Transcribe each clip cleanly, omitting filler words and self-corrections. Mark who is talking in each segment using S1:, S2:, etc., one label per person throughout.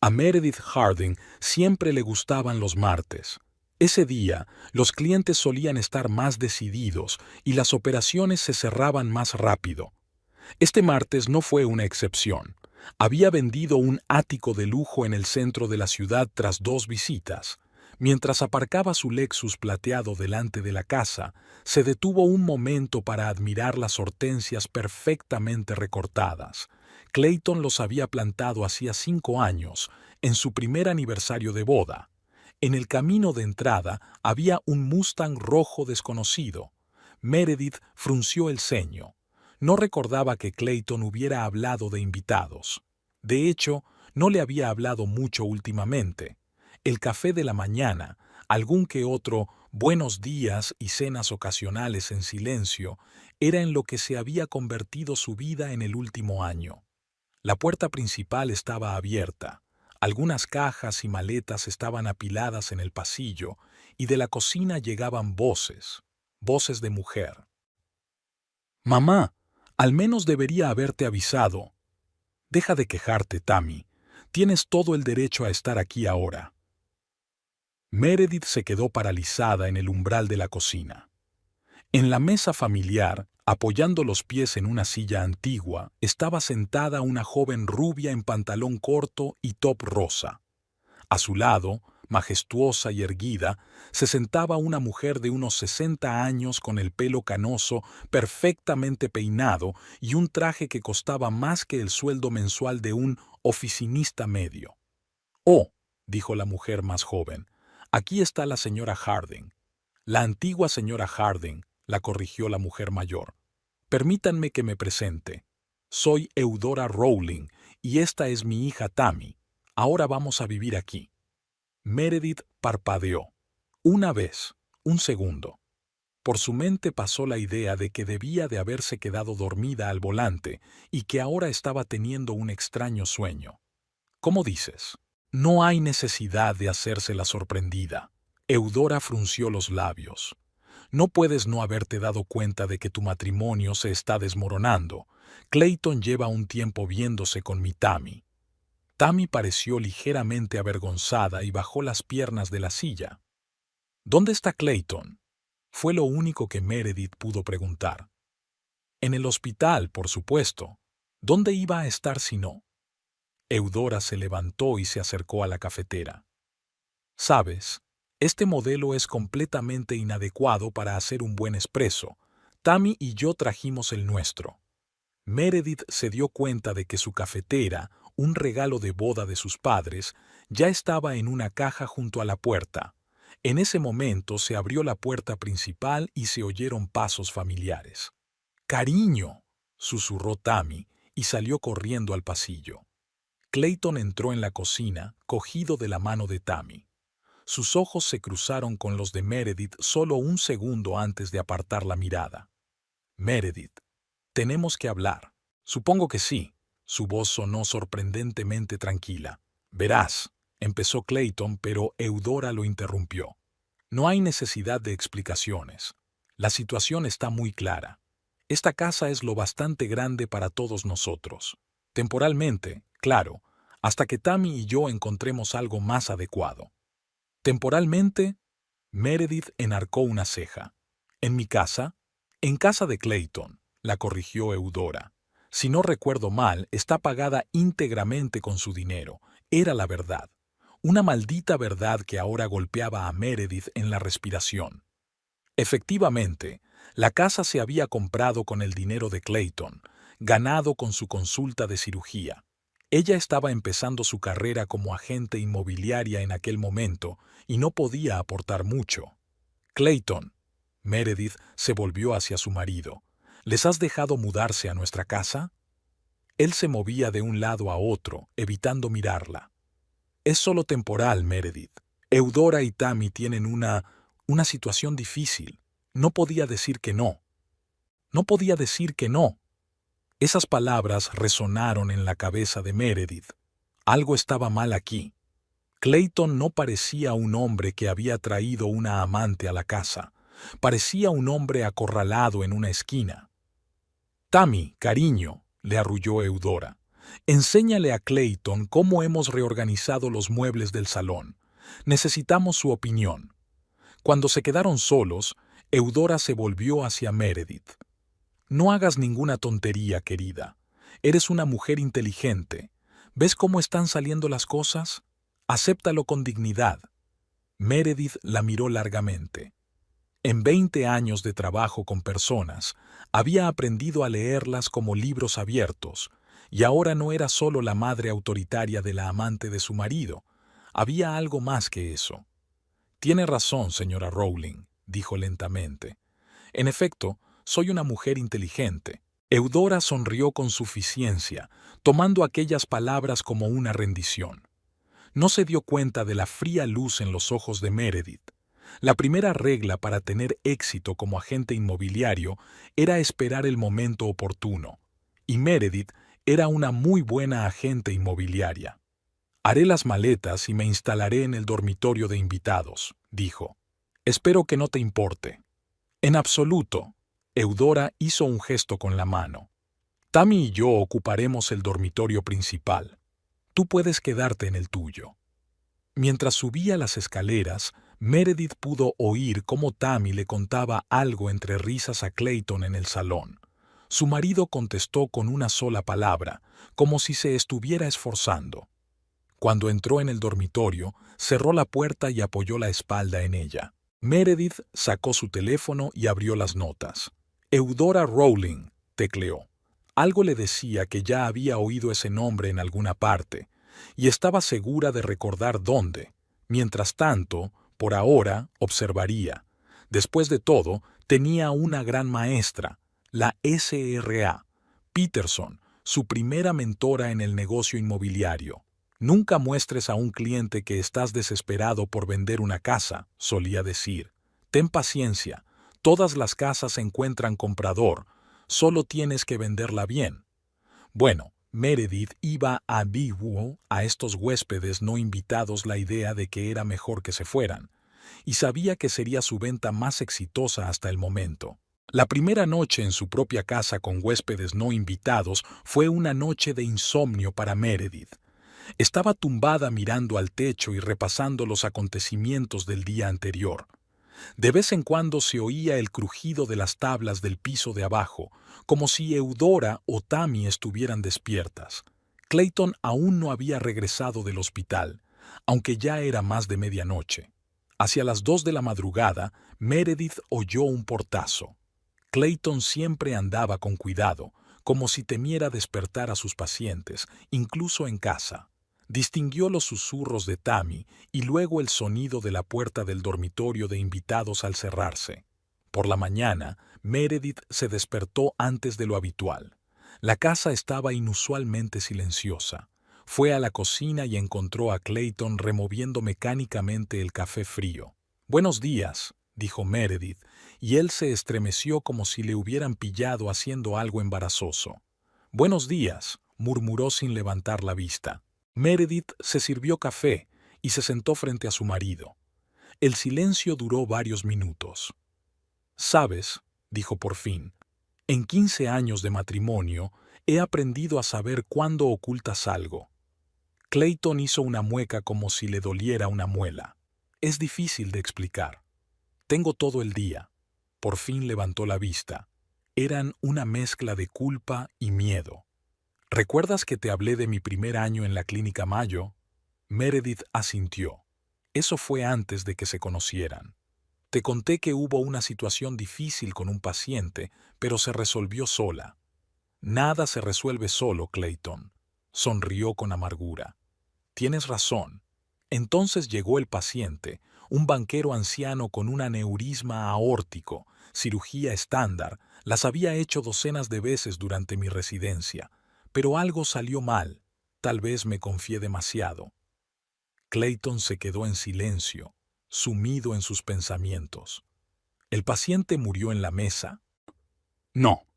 S1: A Meredith Harding siempre le gustaban los martes. Ese día, los clientes solían estar más decididos y las operaciones se cerraban más rápido. Este martes no fue una excepción. Había vendido un ático de lujo en el centro de la ciudad tras 2 visitas. Mientras aparcaba su Lexus plateado delante de la casa, se detuvo un momento para admirar las hortensias perfectamente recortadas. Clayton los había plantado hacía 5 años, en su primer aniversario de boda. En el camino de entrada había un Mustang rojo desconocido. Meredith frunció el ceño. No recordaba que Clayton hubiera hablado de invitados. De hecho, no le había hablado mucho últimamente. El café de la mañana, algún que otro buenos días y cenas ocasionales en silencio, era en lo que se había convertido su vida en el último año. La puerta principal estaba abierta. Algunas cajas y maletas estaban apiladas en el pasillo y de la cocina llegaban voces de mujer. «Mamá, al menos debería haberte avisado». «Deja de quejarte, Tammy. Tienes todo el derecho a estar aquí ahora». Meredith se quedó paralizada en el umbral de la cocina. En la mesa familiar, apoyando los pies en una silla antigua, estaba sentada una joven rubia en pantalón corto y top rosa. A su lado, majestuosa y erguida, se sentaba una mujer de unos 60 años con el pelo canoso, perfectamente peinado y un traje que costaba más que el sueldo mensual de un oficinista medio. «Oh», dijo la mujer más joven, «aquí está la señora Harding». «La antigua señora Harding», la corrigió la mujer mayor. «Permítanme que me presente. Soy Eudora Rowling y esta es mi hija Tammy. Ahora vamos a vivir aquí». Meredith parpadeó. Una vez, un segundo. Por su mente pasó la idea de que debía de haberse quedado dormida al volante y que ahora estaba teniendo un extraño sueño. «¿Cómo dices?» «No hay necesidad de hacerse la sorprendida». Eudora frunció los labios. «No puedes no haberte dado cuenta de que tu matrimonio se está desmoronando. Clayton lleva un tiempo viéndose con mi Tammy». Tammy pareció ligeramente avergonzada y bajó las piernas de la silla. «¿Dónde está Clayton?», fue lo único que Meredith pudo preguntar. «En el hospital, por supuesto. ¿Dónde iba a estar si no?». Eudora se levantó y se acercó a la cafetera. «Sabes, este modelo es completamente inadecuado para hacer un buen espresso. Tammy y yo trajimos el nuestro». Meredith se dio cuenta de que su cafetera, un regalo de boda de sus padres, ya estaba en una caja junto a la puerta. En ese momento se abrió la puerta principal y se oyeron pasos familiares. «Cariño», susurró Tammy y salió corriendo al pasillo. Clayton entró en la cocina, cogido de la mano de Tammy. Sus ojos se cruzaron con los de Meredith solo un segundo antes de apartar la mirada. «Meredith, tenemos que hablar». «Supongo que sí». Su voz sonó sorprendentemente tranquila. «Verás», empezó Clayton, pero Eudora lo interrumpió. «No hay necesidad de explicaciones. La situación está muy clara. Esta casa es lo bastante grande para todos nosotros. Temporalmente, claro, hasta que Tammy y yo encontremos algo más adecuado». «¿Temporalmente?». Meredith enarcó una ceja. «¿En mi casa?». «En casa de Clayton», la corrigió Eudora. «Si no recuerdo mal, está pagada íntegramente con su dinero». Era la verdad. Una maldita verdad que ahora golpeaba a Meredith en la respiración. Efectivamente, la casa se había comprado con el dinero de Clayton, ganado con su consulta de cirugía. Ella estaba empezando su carrera como agente inmobiliaria en aquel momento y no podía aportar mucho. «Clayton», Meredith se volvió hacia su marido, «¿les has dejado mudarse a nuestra casa?». Él se movía de un lado a otro, evitando mirarla. «Es solo temporal, Meredith. Eudora y Tammy tienen una situación difícil. No podía decir que no. No podía decir que no». Esas palabras resonaron en la cabeza de Meredith. Algo estaba mal aquí. Clayton no parecía un hombre que había traído una amante a la casa. Parecía un hombre acorralado en una esquina. «Tammy, cariño», le arrulló Eudora, Enséñale a Clayton cómo hemos reorganizado los muebles del salón. Necesitamos su opinión. Cuando se quedaron solos, Eudora se volvió hacia Meredith. No hagas ninguna tontería, querida. Eres una mujer inteligente. ¿Ves cómo están saliendo las cosas? Acéptalo con dignidad. Meredith la miró largamente. En 20 años de trabajo con personas, había aprendido a leerlas como libros abiertos, y ahora no era solo la madre autoritaria de la amante de su marido. Había algo más que eso. Tiene razón, señora Rowling, dijo lentamente. En efecto, soy una mujer inteligente. Eudora sonrió con suficiencia, tomando aquellas palabras como una rendición. No se dio cuenta de la fría luz en los ojos de Meredith. La primera regla para tener éxito como agente inmobiliario era esperar el momento oportuno, y Meredith era una muy buena agente inmobiliaria. Haré las maletas y me instalaré en el dormitorio de invitados, dijo. Espero que no te importe. En absoluto. Eudora hizo un gesto con la mano. Tammy y yo ocuparemos el dormitorio principal. Tú puedes quedarte en el tuyo. Mientras subía las escaleras, Meredith pudo oír cómo Tammy le contaba algo entre risas a Clayton en el salón. Su marido contestó con una sola palabra, como si se estuviera esforzando. Cuando entró en el dormitorio, cerró la puerta y apoyó la espalda en ella. Meredith sacó su teléfono y abrió las notas. Eudora Rowling, tecleó. Algo le decía que ya había oído ese nombre en alguna parte, y estaba segura de recordar dónde. Mientras tanto, por ahora, observaría. Después de todo, tenía una gran maestra, la SRA, Peterson, su primera mentora en el negocio inmobiliario. Nunca muestres a un cliente que estás desesperado por vender una casa, solía decir. Ten paciencia, todas las casas encuentran comprador, solo tienes que venderla bien. Bueno, Meredith iba a vivo a estos huéspedes no invitados la idea de que era mejor que se fueran, y sabía que sería su venta más exitosa hasta el momento. La primera noche en su propia casa con huéspedes no invitados fue una noche de insomnio para Meredith. Estaba tumbada mirando al techo y repasando los acontecimientos del día anterior. De vez en cuando se oía el crujido de las tablas del piso de abajo, como si Eudora o Tammy estuvieran despiertas. Clayton aún no había regresado del hospital, aunque ya era más de medianoche. Hacia las 2 de la madrugada, Meredith oyó un portazo. Clayton siempre andaba con cuidado, como si temiera despertar a sus pacientes, incluso en casa. Distinguió los susurros de Tammy y luego el sonido de la puerta del dormitorio de invitados al cerrarse. Por la mañana, Meredith se despertó antes de lo habitual. La casa estaba inusualmente silenciosa. Fue a la cocina y encontró a Clayton removiendo mecánicamente el café frío. «Buenos días», dijo Meredith, y él se estremeció como si le hubieran pillado haciendo algo embarazoso. «Buenos días», murmuró sin levantar la vista. Meredith se sirvió café y se sentó frente a su marido. El silencio duró varios minutos. «Sabes», dijo por fin, «en 15 años de matrimonio he aprendido a saber cuándo ocultas algo». Clayton hizo una mueca como si le doliera una muela. «Es difícil de explicar. Tengo todo el día». Por fin levantó la vista. Eran una mezcla de culpa y miedo. «¿Recuerdas que te hablé de mi primer año en la Clínica Mayo?» Meredith asintió. Eso fue antes de que se conocieran. «Te conté que hubo una situación difícil con un paciente, pero se resolvió sola». «Nada se resuelve solo, Clayton», sonrió con amargura. «Tienes razón». Entonces llegó el paciente, un banquero anciano con un aneurisma aórtico, cirugía estándar, las había hecho docenas de veces durante mi residencia. Pero algo salió mal, tal vez me confié demasiado. Clayton se quedó en silencio, sumido en sus pensamientos. ¿El paciente murió en la mesa? No.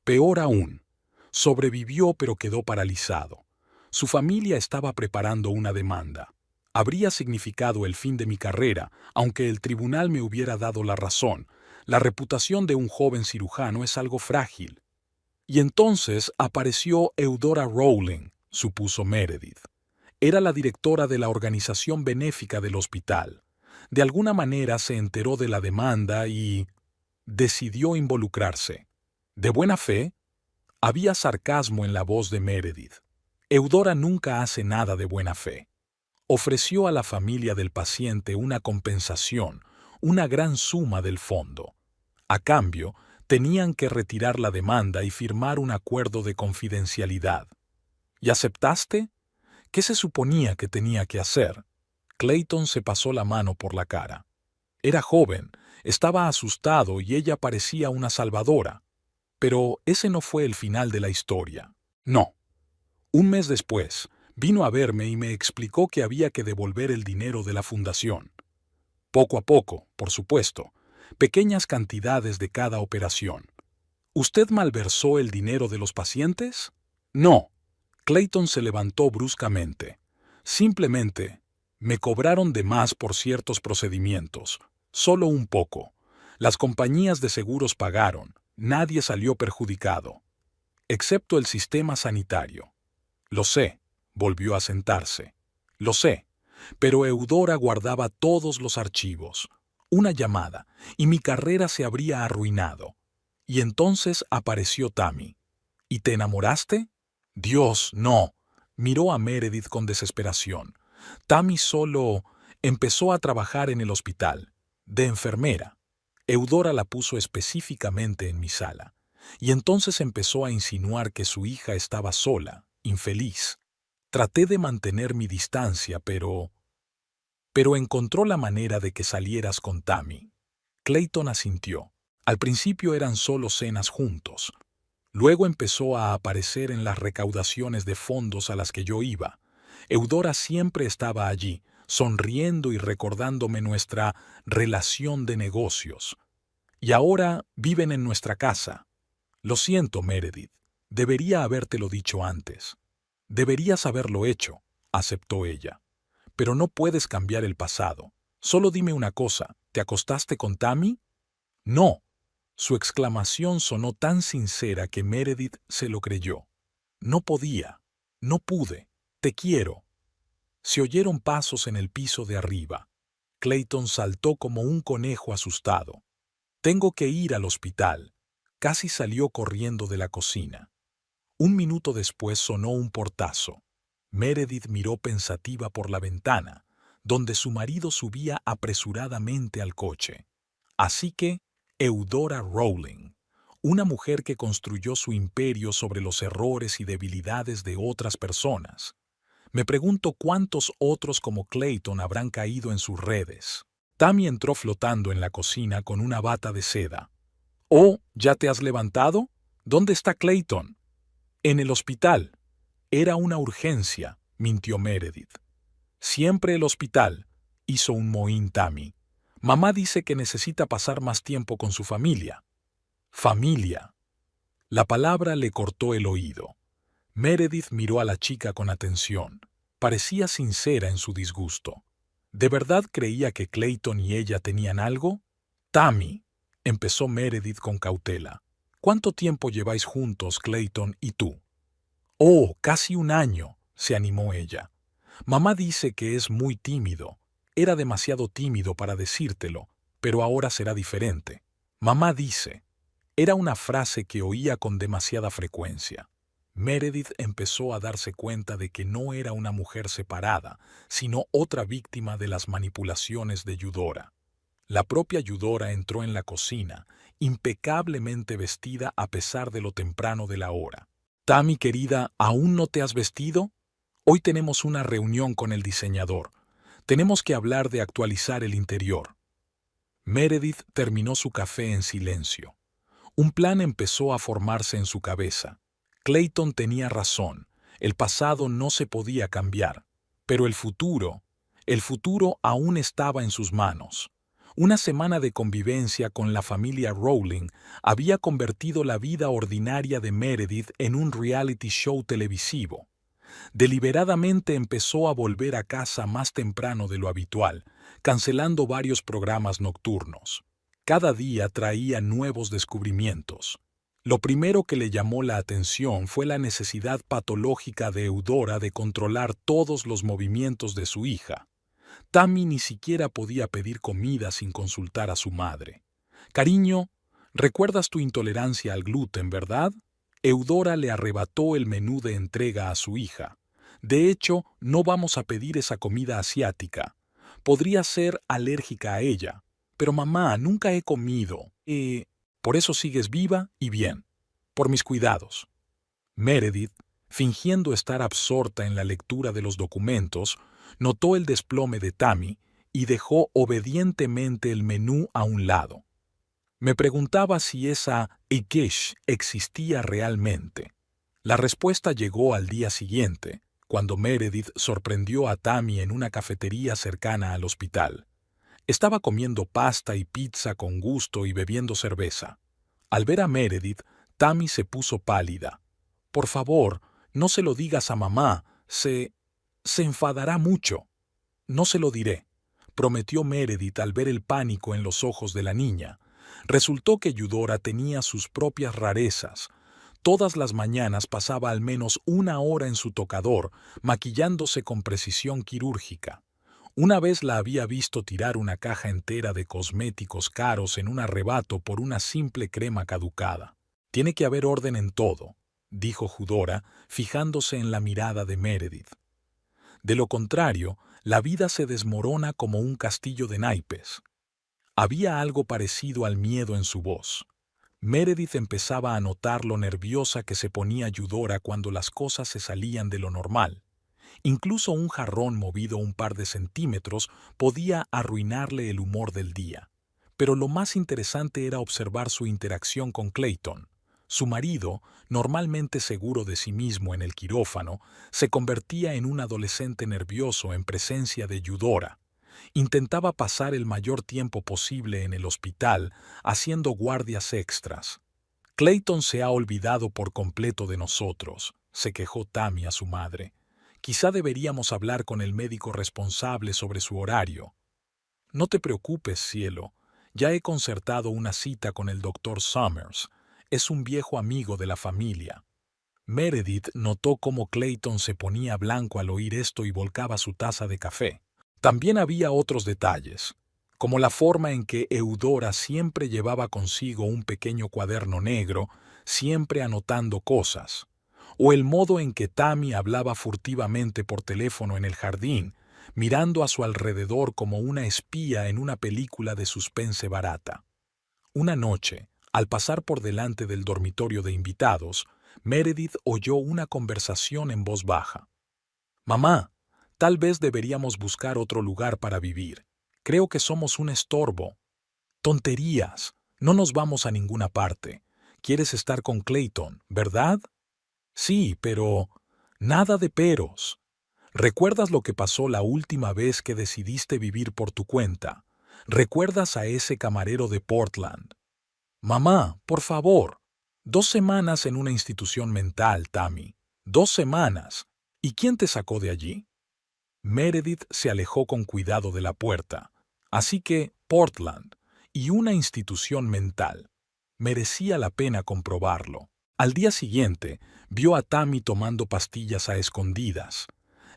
S1: Peor aún, sobrevivió pero quedó paralizado. Su familia estaba preparando una demanda. Habría significado el fin de mi carrera, aunque el tribunal me hubiera dado la razón. La reputación de un joven cirujano es algo frágil. Y entonces apareció Eudora Rowling, supuso Meredith. Era la directora de la organización benéfica del hospital. De alguna manera se enteró de la demanda y decidió involucrarse. ¿De buena fe? Había sarcasmo en la voz de Meredith. Eudora nunca hace nada de buena fe. Ofreció a la familia del paciente una compensación, una gran suma del fondo. A cambio, tenían que retirar la demanda y firmar un acuerdo de confidencialidad. ¿Y aceptaste? ¿Qué se suponía que tenía que hacer? Clayton se pasó la mano por la cara. Era joven, estaba asustado y ella parecía una salvadora. Pero ese no fue el final de la historia. No. Un mes después, vino a verme y me explicó que había que devolver el dinero de la fundación. Poco a poco, por supuesto, pequeñas cantidades de cada operación. ¿Usted malversó el dinero de los pacientes? No. Clayton se levantó bruscamente. Simplemente, me cobraron de más por ciertos procedimientos. Solo un poco. Las compañías de seguros pagaron. Nadie salió perjudicado. Excepto el sistema sanitario. Lo sé. Volvió a sentarse. Lo sé. Pero Eudora guardaba todos los archivos. Una llamada, y mi carrera se habría arruinado. Y entonces apareció Tammy. ¿Y te enamoraste? Dios, no. Miró a Meredith con desesperación. Tammy solo empezó a trabajar en el hospital, de enfermera. Eudora la puso específicamente en mi sala. Y entonces empezó a insinuar que su hija estaba sola, infeliz. Traté de mantener mi distancia, pero encontró la manera de que salieras con Tammy. Clayton asintió. Al principio eran solo cenas juntos. Luego empezó a aparecer en las recaudaciones de fondos a las que yo iba. Eudora siempre estaba allí, sonriendo y recordándome nuestra relación de negocios. Y ahora viven en nuestra casa. Lo siento, Meredith. Debería habértelo dicho antes. Deberías haberlo hecho, aceptó ella. Pero no puedes cambiar el pasado. Solo dime una cosa, ¿te acostaste con Tammy? No. Su exclamación sonó tan sincera que Meredith se lo creyó. No podía. No pude. Te quiero. Se oyeron pasos en el piso de arriba. Clayton saltó como un conejo asustado. Tengo que ir al hospital. Casi salió corriendo de la cocina. Un minuto después sonó un portazo. Meredith miró pensativa por la ventana, donde su marido subía apresuradamente al coche. Así que, Eudora Rowling, una mujer que construyó su imperio sobre los errores y debilidades de otras personas. Me pregunto cuántos otros como Clayton habrán caído en sus redes. Tammy entró flotando en la cocina con una bata de seda. «Oh, ¿ya te has levantado? ¿Dónde está Clayton?» «En el hospital». «Era una urgencia», mintió Meredith. «Siempre el hospital», hizo un mohín Tammy. «Mamá dice que necesita pasar más tiempo con su familia». «Familia». La palabra le cortó el oído. Meredith miró a la chica con atención. Parecía sincera en su disgusto. ¿De verdad creía que Clayton y ella tenían algo? «Tammy», empezó Meredith con cautela. «¿Cuánto tiempo lleváis juntos, Clayton y tú?» «Oh, casi un año», se animó ella. «Mamá dice que es muy tímido. Era demasiado tímido para decírtelo, pero ahora será diferente. Mamá dice». Era una frase que oía con demasiada frecuencia. Meredith empezó a darse cuenta de que no era una mujer separada, sino otra víctima de las manipulaciones de Eudora. La propia Eudora entró en la cocina, impecablemente vestida a pesar de lo temprano de la hora. «Tammy, querida, ¿aún no te has vestido? Hoy tenemos una reunión con el diseñador. Tenemos que hablar de actualizar el interior». Meredith terminó su café en silencio. Un plan empezó a formarse en su cabeza. Clayton tenía razón. El pasado no se podía cambiar. Pero el futuro aún estaba en sus manos. Una semana de convivencia con la familia Rowling había convertido la vida ordinaria de Meredith en un reality show televisivo. Deliberadamente empezó a volver a casa más temprano de lo habitual, cancelando varios programas nocturnos. Cada día traía nuevos descubrimientos. Lo primero que le llamó la atención fue la necesidad patológica de Eudora de controlar todos los movimientos de su hija. Tammy ni siquiera podía pedir comida sin consultar a su madre. Cariño, ¿recuerdas tu intolerancia al gluten, verdad? Eudora le arrebató el menú de entrega a su hija. De hecho, no vamos a pedir esa comida asiática. Podría ser alérgica a ella. Pero mamá, nunca he comido. Por eso sigues viva y bien. Por mis cuidados. Meredith, fingiendo estar absorta en la lectura de los documentos, notó el desplome de Tammy y dejó obedientemente el menú a un lado. Me preguntaba si esa quiche existía realmente. La respuesta llegó al día siguiente, cuando Meredith sorprendió a Tammy en una cafetería cercana al hospital. Estaba comiendo pasta y pizza con gusto y bebiendo cerveza. Al ver a Meredith, Tammy se puso pálida. Por favor, no se lo digas a mamá, se enfadará mucho. No se lo diré, prometió Meredith al ver el pánico en los ojos de la niña. Resultó que Eudora tenía sus propias rarezas. Todas las mañanas pasaba al menos 1 hora en su tocador, maquillándose con precisión quirúrgica. Una vez la había visto tirar una caja entera de cosméticos caros en un arrebato por una simple crema caducada. Tiene que haber orden en todo, dijo Eudora, fijándose en la mirada de Meredith. De lo contrario, la vida se desmorona como un castillo de naipes. Había algo parecido al miedo en su voz. Meredith empezaba a notar lo nerviosa que se ponía Eudora cuando las cosas se salían de lo normal. Incluso un jarrón movido un par de centímetros podía arruinarle el humor del día. Pero lo más interesante era observar su interacción con Clayton. Su marido, normalmente seguro de sí mismo en el quirófano, se convertía en un adolescente nervioso en presencia de Eudora. Intentaba pasar el mayor tiempo posible en el hospital, haciendo guardias extras. Clayton se ha olvidado por completo de nosotros, se quejó Tammy a su madre. Quizá deberíamos hablar con el médico responsable sobre su horario. No te preocupes, cielo. Ya he concertado una cita con el doctor Summers. Es un viejo amigo de la familia. Meredith notó cómo Clayton se ponía blanco al oír esto y volcaba su taza de café. También había otros detalles, como la forma en que Eudora siempre llevaba consigo un pequeño cuaderno negro, siempre anotando cosas, o el modo en que Tammy hablaba furtivamente por teléfono en el jardín, mirando a su alrededor como una espía en una película de suspense barata. Una noche, al pasar por delante del dormitorio de invitados, Meredith oyó una conversación en voz baja. «Mamá, tal vez deberíamos buscar otro lugar para vivir. Creo que somos un estorbo». «Tonterías. No nos vamos a ninguna parte. Quieres estar con Clayton, ¿verdad?» «Sí, pero…» «Nada de peros. ¿Recuerdas lo que pasó la última vez que decidiste vivir por tu cuenta? ¿Recuerdas a ese camarero de Portland?» «Mamá, por favor. 2 semanas en una institución mental, Tammy. 2 semanas. ¿Y quién te sacó de allí?» Meredith se alejó con cuidado de la puerta. Así que Portland y una institución mental. Merecía la pena comprobarlo. Al día siguiente, vio a Tammy tomando pastillas a escondidas.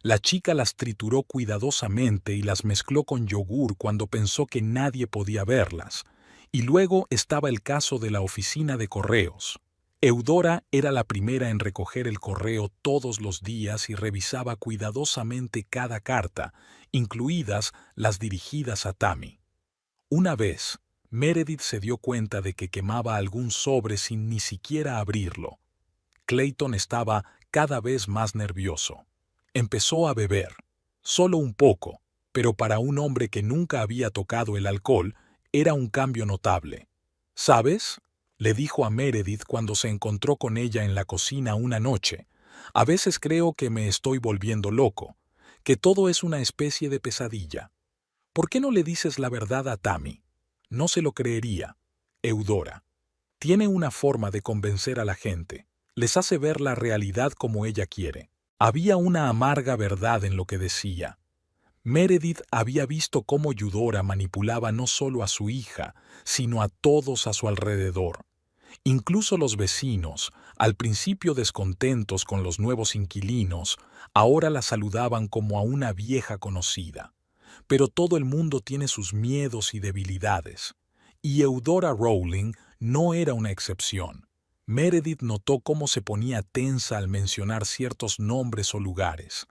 S1: La chica las trituró cuidadosamente y las mezcló con yogur cuando pensó que nadie podía verlas. Y luego estaba el caso de la oficina de correos. Eudora era la primera en recoger el correo todos los días y revisaba cuidadosamente cada carta, incluidas las dirigidas a Tammy. Una vez, Meredith se dio cuenta de que quemaba algún sobre sin ni siquiera abrirlo. Clayton estaba cada vez más nervioso. Empezó a beber, solo un poco, pero para un hombre que nunca había tocado el alcohol, era un cambio notable. «¿Sabes?», le dijo a Meredith cuando se encontró con ella en la cocina una noche. «A veces creo que me estoy volviendo loco, que todo es una especie de pesadilla. ¿Por qué no le dices la verdad a Tammy? No se lo creería. Eudora tiene una forma de convencer a la gente. Les hace ver la realidad como ella quiere». Había una amarga verdad en lo que decía. Meredith había visto cómo Eudora manipulaba no solo a su hija, sino a todos a su alrededor. Incluso los vecinos, al principio descontentos con los nuevos inquilinos, ahora la saludaban como a una vieja conocida. Pero todo el mundo tiene sus miedos y debilidades, y Eudora Rowling no era una excepción. Meredith notó cómo se ponía tensa al mencionar ciertos nombres o lugares,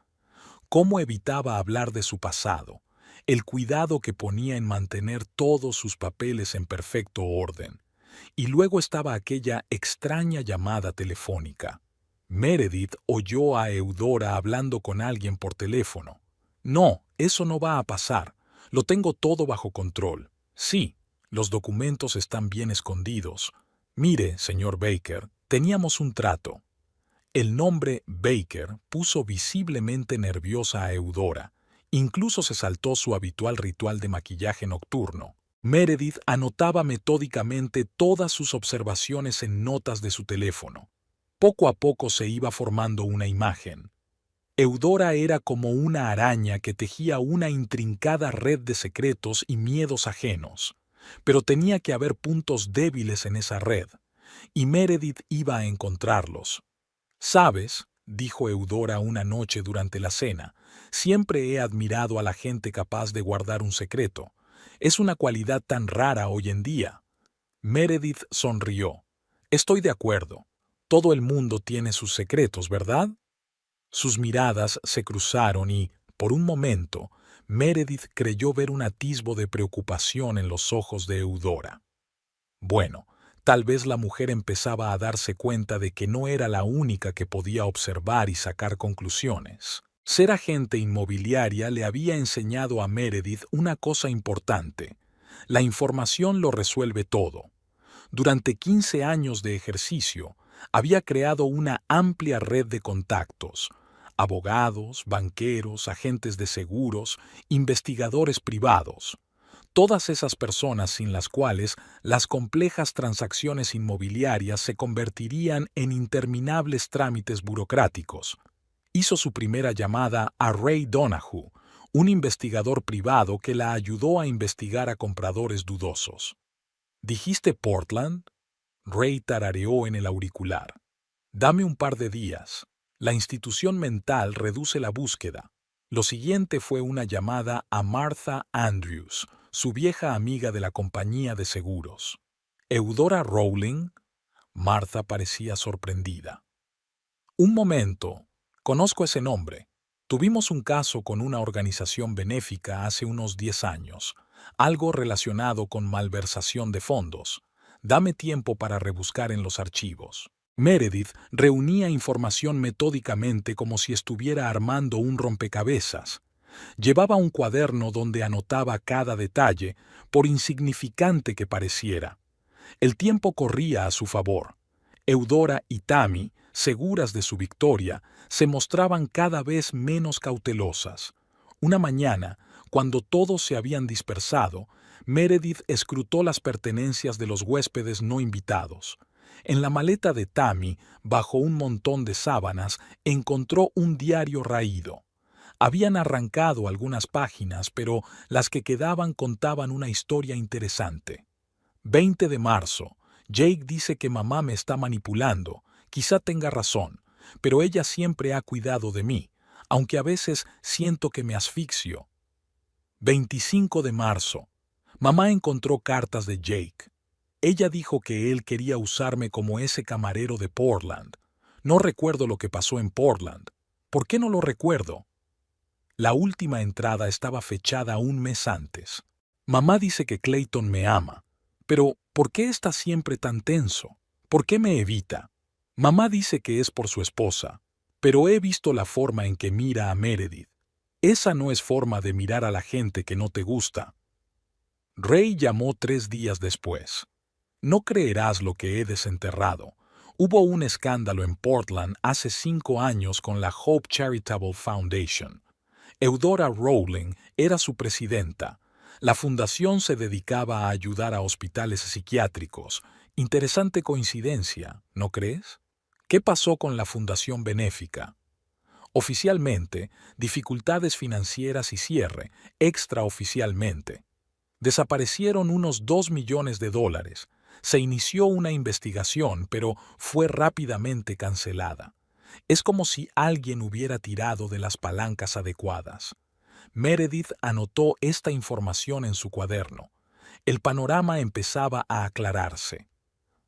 S1: cómo evitaba hablar de su pasado, el cuidado que ponía en mantener todos sus papeles en perfecto orden. Y luego estaba aquella extraña llamada telefónica. Meredith oyó a Eudora hablando con alguien por teléfono. No, eso no va a pasar. Lo tengo todo bajo control. Sí, los documentos están bien escondidos. Mire, señor Baker, teníamos un trato. El nombre Baker puso visiblemente nerviosa a Eudora. Incluso se saltó su habitual ritual de maquillaje nocturno. Meredith anotaba metódicamente todas sus observaciones en notas de su teléfono. Poco a poco se iba formando una imagen. Eudora era como una araña que tejía una intrincada red de secretos y miedos ajenos, pero tenía que haber puntos débiles en esa red, y Meredith iba a encontrarlos. «¿Sabes?», dijo Eudora una noche durante la cena, «siempre he admirado a la gente capaz de guardar un secreto. Es una cualidad tan rara hoy en día». Meredith sonrió. «Estoy de acuerdo. Todo el mundo tiene sus secretos, ¿verdad?». Sus miradas se cruzaron y, por un momento, Meredith creyó ver un atisbo de preocupación en los ojos de Eudora. Bueno, tal vez la mujer empezaba a darse cuenta de que no era la única que podía observar y sacar conclusiones. Ser agente inmobiliaria le había enseñado a Meredith una cosa importante. La información lo resuelve todo. Durante 15 años de ejercicio, había creado una amplia red de contactos: abogados, banqueros, agentes de seguros, investigadores privados. Todas esas personas sin las cuales las complejas transacciones inmobiliarias se convertirían en interminables trámites burocráticos. Hizo su primera llamada a Ray Donahue, un investigador privado que la ayudó a investigar a compradores dudosos. «¿Dijiste Portland?», Ray tarareó en el auricular. «Dame un par de días. La institución mental reduce la búsqueda». Lo siguiente fue una llamada a Martha Andrews, su vieja amiga de la compañía de seguros. «¿Eudora Rowling?». Martha parecía sorprendida. «Un momento. Conozco ese nombre. Tuvimos un caso con una organización benéfica hace unos 10 años, algo relacionado con malversación de fondos. Dame tiempo para rebuscar en los archivos». Meredith reunía información metódicamente como si estuviera armando un rompecabezas. Llevaba un cuaderno donde anotaba cada detalle, por insignificante que pareciera. El tiempo corría a su favor. Eudora y Tammy, seguras de su victoria, se mostraban cada vez menos cautelosas. Una mañana, cuando todos se habían dispersado, Meredith escrutó las pertenencias de los huéspedes no invitados. En la maleta de Tammy, bajo un montón de sábanas, encontró un diario raído. Habían arrancado algunas páginas, pero las que quedaban contaban una historia interesante. 20 de marzo. Jake dice que mamá me está manipulando. Quizá tenga razón, pero ella siempre ha cuidado de mí, aunque a veces siento que me asfixio. 25 de marzo. Mamá encontró cartas de Jake. Ella dijo que él quería usarme como ese camarero de Portland. No recuerdo lo que pasó en Portland. ¿Por qué no lo recuerdo? La última entrada estaba fechada un mes antes. Mamá dice que Clayton me ama. Pero, ¿por qué está siempre tan tenso? ¿Por qué me evita? Mamá dice que es por su esposa, pero he visto la forma en que mira a Meredith. Esa no es forma de mirar a la gente que no te gusta. Ray llamó 3 días después. «No creerás lo que he desenterrado. Hubo un escándalo en Portland hace 5 años con la Hope Charitable Foundation. Eudora Rowling era su presidenta. La fundación se dedicaba a ayudar a hospitales psiquiátricos. Interesante coincidencia, ¿no crees? ¿Qué pasó con la fundación benéfica? Oficialmente, dificultades financieras y cierre. Extraoficialmente, desaparecieron unos $2 millones. Se inició una investigación, pero fue rápidamente cancelada. Es como si alguien hubiera tirado de las palancas adecuadas. Meredith anotó esta información en su cuaderno. El panorama empezaba a aclararse.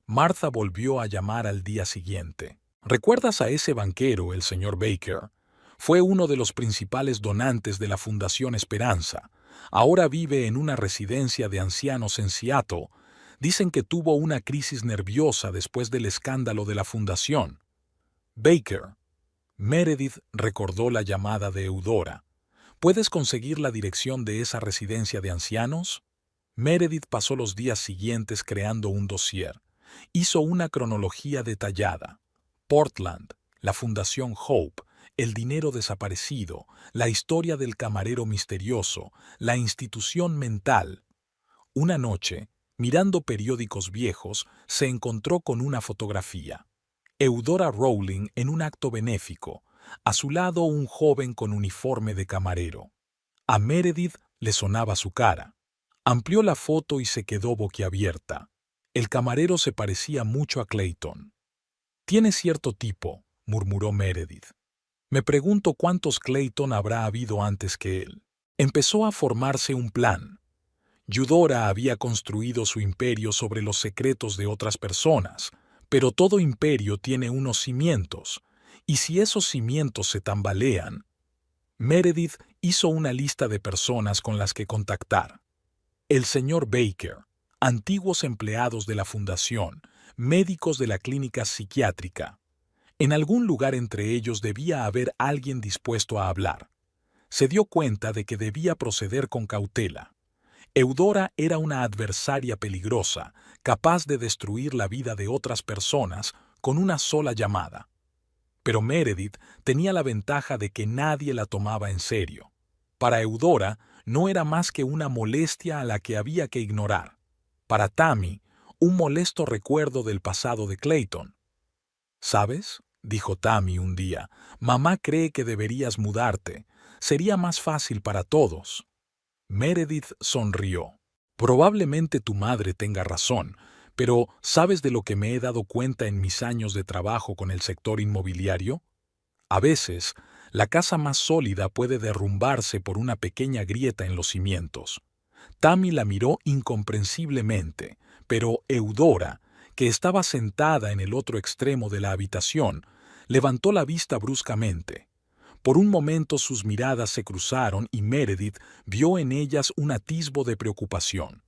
S1: Martha volvió a llamar al día siguiente. ¿Recuerdas a ese banquero, el señor Baker? Fue uno de los principales donantes de la Fundación Esperanza. Ahora vive en una residencia de ancianos en Seattle. Dicen que tuvo una crisis nerviosa después del escándalo de la fundación. Baker. Meredith recordó la llamada de Eudora. ¿Puedes conseguir la dirección de esa residencia de ancianos? Meredith pasó los días siguientes creando un dossier. Hizo una cronología detallada. Portland, la Fundación Hope, el dinero desaparecido, la historia del camarero misterioso, la institución mental. Una noche, mirando periódicos viejos, se encontró con una fotografía. Eudora Rowling en un acto benéfico, a su lado un joven con uniforme de camarero. A Meredith le sonaba su cara. Amplió la foto y se quedó boquiabierta. El camarero se parecía mucho a Clayton. «Tiene cierto tipo», murmuró Meredith. «Me pregunto cuántos Clayton habrá habido antes que él». Empezó a formarse un plan. Eudora había construido su imperio sobre los secretos de otras personas, pero todo imperio tiene unos cimientos, y si esos cimientos se tambalean... Meredith hizo una lista de personas con las que contactar. El señor Baker, antiguos empleados de la fundación, médicos de la clínica psiquiátrica. En algún lugar entre ellos debía haber alguien dispuesto a hablar. Se dio cuenta de que debía proceder con cautela. Eudora era una adversaria peligrosa, capaz de destruir la vida de otras personas con una sola llamada. Pero Meredith tenía la ventaja de que nadie la tomaba en serio. Para Eudora no era más que una molestia a la que había que ignorar. Para Tammy, un molesto recuerdo del pasado de Clayton. «¿Sabes?», dijo Tammy un día, «mamá cree que deberías mudarte. Sería más fácil para todos». Meredith sonrió. «Probablemente tu madre tenga razón, pero ¿sabes de lo que me he dado cuenta en mis años de trabajo con el sector inmobiliario? A veces, la casa más sólida puede derrumbarse por una pequeña grieta en los cimientos». Tammy la miró incomprensiblemente, pero Eudora, que estaba sentada en el otro extremo de la habitación, levantó la vista bruscamente. Por un momento sus miradas se cruzaron y Meredith vio en ellas un atisbo de preocupación.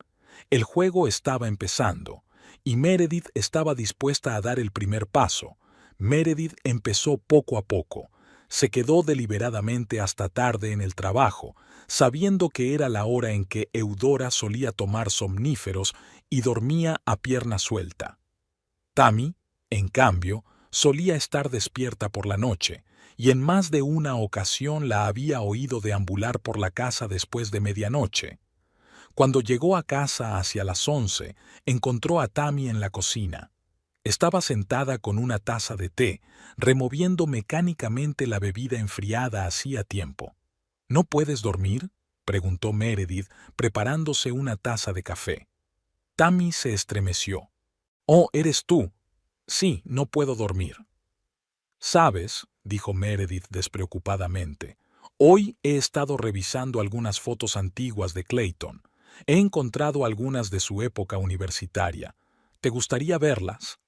S1: El juego estaba empezando, y Meredith estaba dispuesta a dar el primer paso. Meredith empezó poco a poco. Se quedó deliberadamente hasta tarde en el trabajo, sabiendo que era la hora en que Eudora solía tomar somníferos y dormía a pierna suelta. Tammy, en cambio, solía estar despierta por la noche, y en más de una ocasión la había oído deambular por la casa después de medianoche. Cuando llegó a casa hacia las 11, encontró a Tammy en la cocina. Estaba sentada con una taza de té, removiendo mecánicamente la bebida enfriada hacía tiempo. «¿No puedes dormir?», preguntó Meredith, preparándose una taza de café. Tammy se estremeció. «Oh, ¿eres tú?» «Sí, no puedo dormir». «¿Sabes?», dijo Meredith despreocupadamente, «hoy he estado revisando algunas fotos antiguas de Clayton. He encontrado algunas de su época universitaria. ¿Te gustaría verlas?».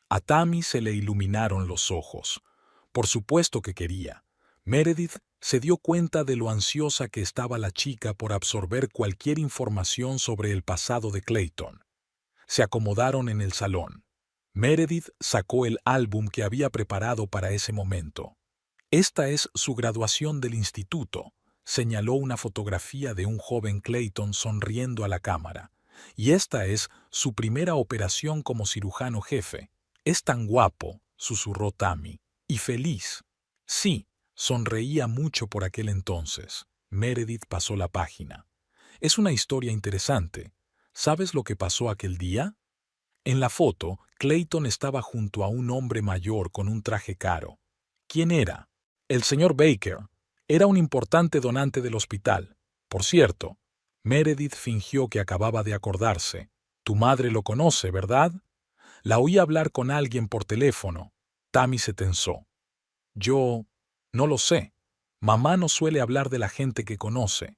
S1: A Tammy se le iluminaron los ojos. Por supuesto que quería. Meredith se dio cuenta de lo ansiosa que estaba la chica por absorber cualquier información sobre el pasado de Clayton. Se acomodaron en el salón. Meredith sacó el álbum que había preparado para ese momento. «Esta es su graduación del instituto», señaló una fotografía de un joven Clayton sonriendo a la cámara. «Y esta es su primera operación como cirujano jefe. Es tan guapo», susurró Tammy, «y feliz». «Sí», sonreía mucho por aquel entonces. Meredith pasó la página. «Es una historia interesante. ¿Sabes lo que pasó aquel día?». En la foto, Clayton estaba junto a un hombre mayor con un traje caro. ¿Quién era? «El señor Baker. Era un importante donante del hospital. Por cierto». Meredith fingió que acababa de acordarse. Tu madre lo conoce, ¿verdad? La oí hablar con alguien por teléfono. Tammy se tensó. Yo no lo sé. Mamá no suele hablar de la gente que conoce.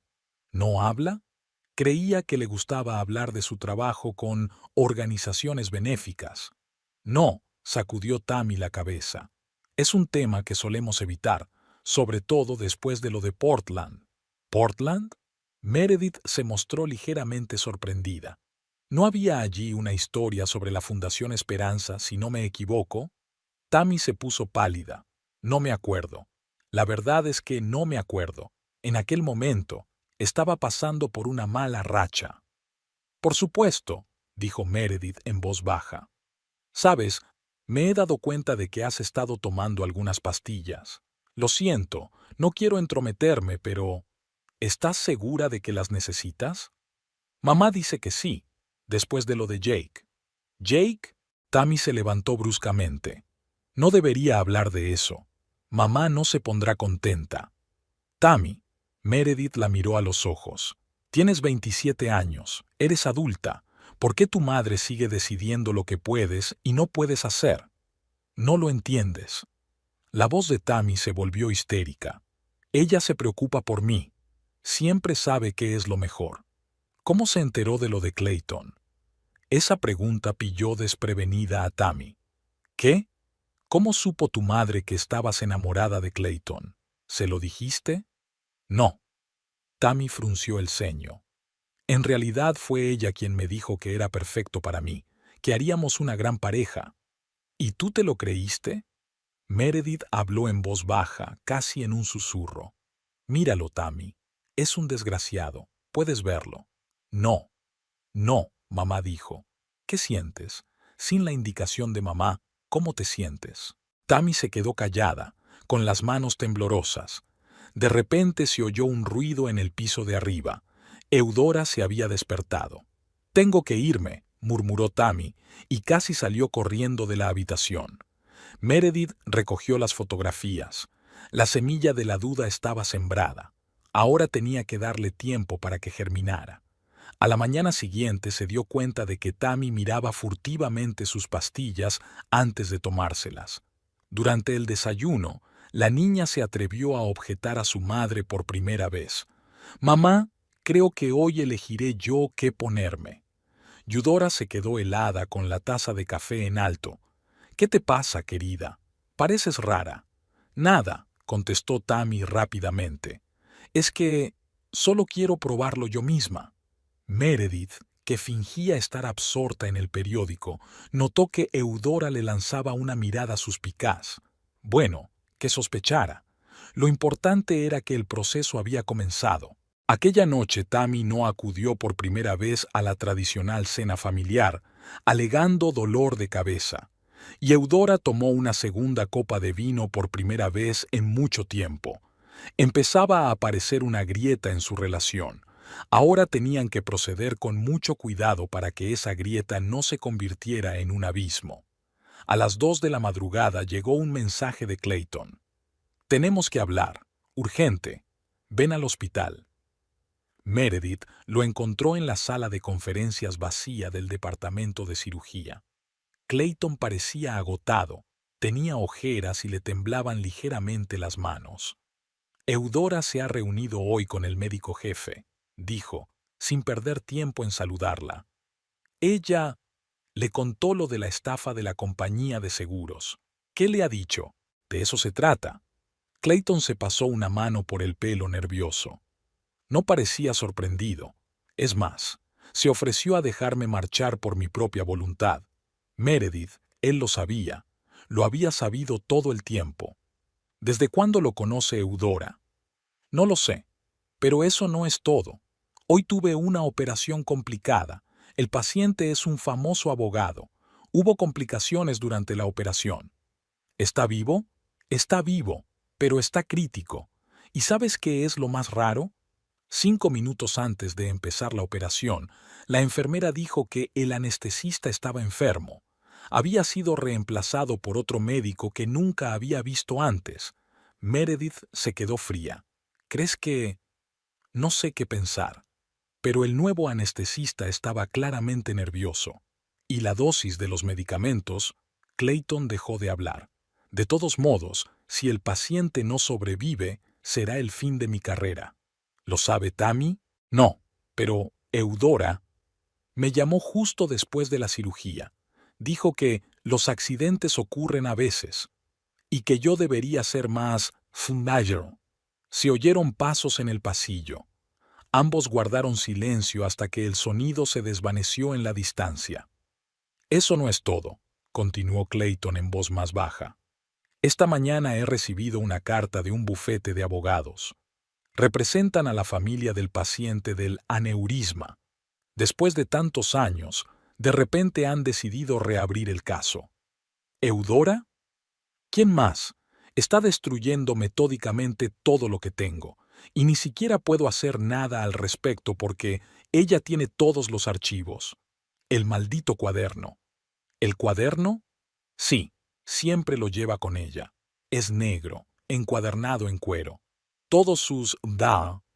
S1: ¿No habla? Creía que le gustaba hablar de su trabajo con organizaciones benéficas. No, sacudió Tammy la cabeza. Es un tema que solemos evitar, sobre todo después de lo de Portland. ¿Portland? Meredith se mostró ligeramente sorprendida. ¿No había allí una historia sobre la Fundación Esperanza, si no me equivoco? Tammy se puso pálida. No me acuerdo. La verdad es que no me acuerdo. En aquel momento, estaba pasando por una mala racha. Por supuesto, dijo Meredith en voz baja. Sabes, me he dado cuenta de que has estado tomando algunas pastillas. Lo siento, no quiero entrometerme, pero ¿estás segura de que las necesitas? Mamá dice que sí, después de lo de Jake. ¿Jake? Tammy se levantó bruscamente. No debería hablar de eso. Mamá no se pondrá contenta. Tammy, Meredith la miró a los ojos. Tienes 27 años, eres adulta. ¿Por qué tu madre sigue decidiendo lo que puedes y no puedes hacer? No lo entiendes. La voz de Tammy se volvió histérica. Ella se preocupa por mí. Siempre sabe qué es lo mejor. ¿Cómo se enteró de lo de Clayton? Esa pregunta pilló desprevenida a Tammy. ¿Qué? ¿Cómo supo tu madre que estabas enamorada de Clayton? ¿Se lo dijiste? No. Tammy frunció el ceño. En realidad fue ella quien me dijo que era perfecto para mí, que haríamos una gran pareja. ¿Y tú te lo creíste? Meredith habló en voz baja, casi en un susurro. Míralo, Tammy. Es un desgraciado. Puedes verlo. No. No, mamá dijo. ¿Qué sientes? Sin la indicación de mamá, ¿cómo te sientes? Tammy se quedó callada, con las manos temblorosas. De repente se oyó un ruido en el piso de arriba. Eudora se había despertado. Tengo que irme, murmuró Tammy, y casi salió corriendo de la habitación. Meredith recogió las fotografías. La semilla de la duda estaba sembrada. Ahora tenía que darle tiempo para que germinara. A la mañana siguiente se dio cuenta de que Tammy miraba furtivamente sus pastillas antes de tomárselas. Durante el desayuno, la niña se atrevió a objetar a su madre por primera vez. «Mamá, creo que hoy elegiré yo qué ponerme». Eudora se quedó helada con la taza de café en alto. «¿Qué te pasa, querida? Pareces rara». «Nada», contestó Tammy rápidamente. «Es que solo quiero probarlo yo misma». Meredith, que fingía estar absorta en el periódico, notó que Eudora le lanzaba una mirada suspicaz. Bueno, que sospechara. Lo importante era que el proceso había comenzado. Aquella noche Tammy no acudió por primera vez a la tradicional cena familiar, alegando dolor de cabeza. Y Eudora tomó una segunda copa de vino por primera vez en mucho tiempo. Empezaba a aparecer una grieta en su relación. Ahora tenían que proceder con mucho cuidado para que esa grieta no se convirtiera en un abismo. A las 2 de la madrugada llegó un mensaje de Clayton. «Tenemos que hablar. Urgente. Ven al hospital». Meredith lo encontró en la sala de conferencias vacía del departamento de cirugía. Clayton parecía agotado, tenía ojeras y le temblaban ligeramente las manos. «Eudora se ha reunido hoy con el médico jefe», dijo, sin perder tiempo en saludarla. Ella le contó lo de la estafa de la compañía de seguros. ¿Qué le ha dicho? De eso se trata. Clayton se pasó una mano por el pelo nervioso. No parecía sorprendido. Es más, se ofreció a dejarme marchar por mi propia voluntad. Meredith, él lo sabía. Lo había sabido todo el tiempo. ¿Desde cuándo lo conoce Eudora? No lo sé, pero eso no es todo. Hoy tuve una operación complicada. El paciente es un famoso abogado. Hubo complicaciones durante la operación. ¿Está vivo? Está vivo, pero está crítico. ¿Y sabes qué es lo más raro? 5 minutos antes de empezar la operación, la enfermera dijo que el anestesista estaba enfermo. Había sido reemplazado por otro médico que nunca había visto antes. Meredith se quedó fría. ¿Crees que...? No sé qué pensar. pero el nuevo anestesista estaba claramente nervioso. Y la dosis de los medicamentos, Clayton dejó de hablar. De todos modos, si el paciente no sobrevive, será el fin de mi carrera. ¿Lo sabe Tammy? No, pero Eudora me llamó justo después de la cirugía. Dijo que los accidentes ocurren a veces y que yo debería ser más familiar. Se oyeron pasos en el pasillo. Ambos guardaron silencio hasta que el sonido se desvaneció en la distancia. Eso no es todo, continuó Clayton en voz más baja. Esta mañana he recibido una carta de un bufete de abogados. Representan a la familia del paciente del aneurisma. Después de tantos años, de repente han decidido reabrir el caso. ¿Eudora? ¿Quién más? Está destruyendo metódicamente todo lo que tengo, y ni siquiera puedo hacer nada al respecto porque ella tiene todos los archivos. El maldito cuaderno. ¿El cuaderno? Sí, siempre lo lleva con ella. Es negro, encuadernado en cuero. Todos sus